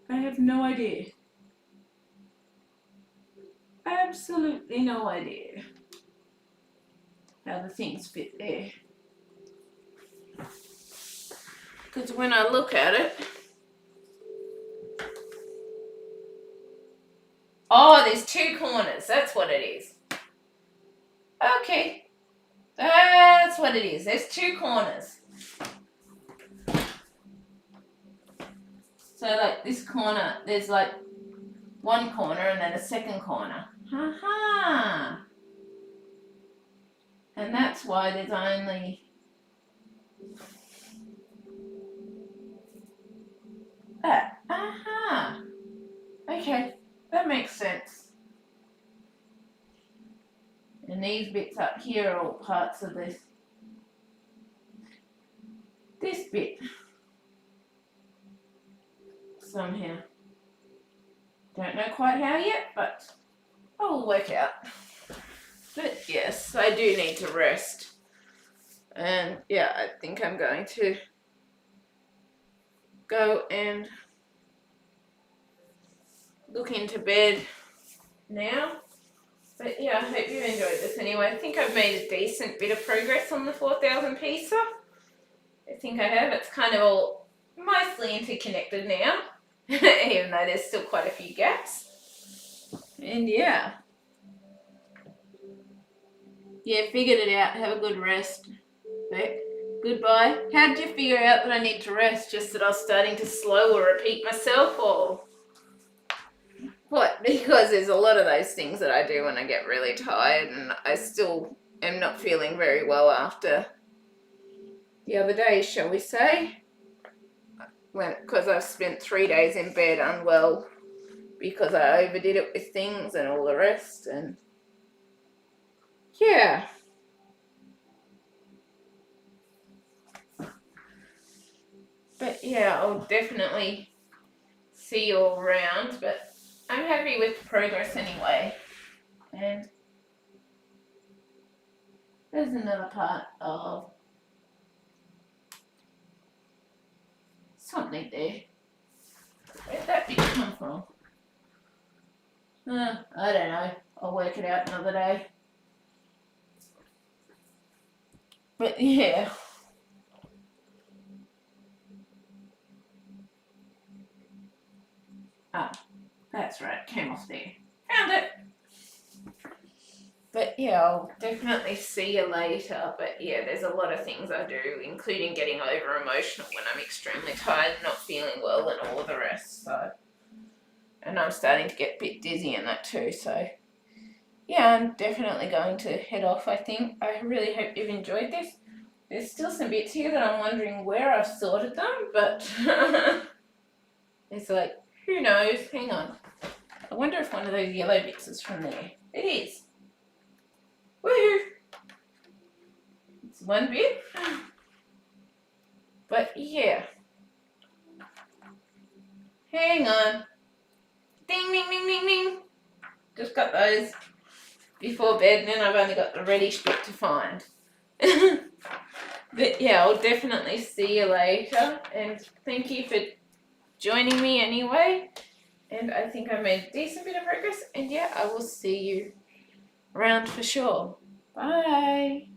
Speaker 1: I have no idea. Absolutely no idea how the things fit there. Because when I look at it, oh, there's two corners. That's what it is. Okay. That's what it is. There's two corners. So like this corner, there's like one corner and then a second corner. Ha-ha. And that's why there's only that. Aha. Okay, that makes sense. And these bits up here are all parts of this bit. Somehow. Don't know quite how yet, but I'll work out. But yes, I do need to rest. And yeah, I think I'm going to go and look into bed now. But yeah, I hope you enjoyed this anyway. I think I've made a decent bit of progress on the 4,000 piecer. I think I have. It's kind of all mostly interconnected now, even though there's still quite a few gaps. And yeah. Yeah, figured it out. Have a good rest. Beck, goodbye. How did you figure out that I need to rest? Just that I was starting to slow or repeat myself, or what? Because there's a lot of those things that I do when I get really tired, and I still am not feeling very well after the other day, shall we say. Because I've spent 3 days in bed unwell because I overdid it with things and all the rest, and yeah. But yeah, I'll definitely see you all around, but I'm happy with the progress anyway. And there's another part of something there. Where'd that bit come from? I don't know. I'll work it out another day. But yeah. Ah, that's right. Came off there. Found it. But yeah, I'll definitely see you later. But yeah, there's a lot of things I do, including getting over emotional when I'm extremely tired, not feeling well, and all of the rest. So, and I'm starting to get a bit dizzy and that too. So yeah, I'm definitely going to head off, I think. I really hope you've enjoyed this. There's still some bits here that I'm wondering where I've sorted them, but it's like, who knows? Hang on. I wonder if one of those yellow bits is from there. It is. Woohoo! It's one bit. But yeah. Hang on. Ding, ding, ding, ding, ding. Just got those before bed, and then I've only got the reddish bit to find. But yeah, I'll definitely see you later, and thank you for joining me anyway. and I think I made a decent bit of progress, and yeah, I will see you around for sure. Bye.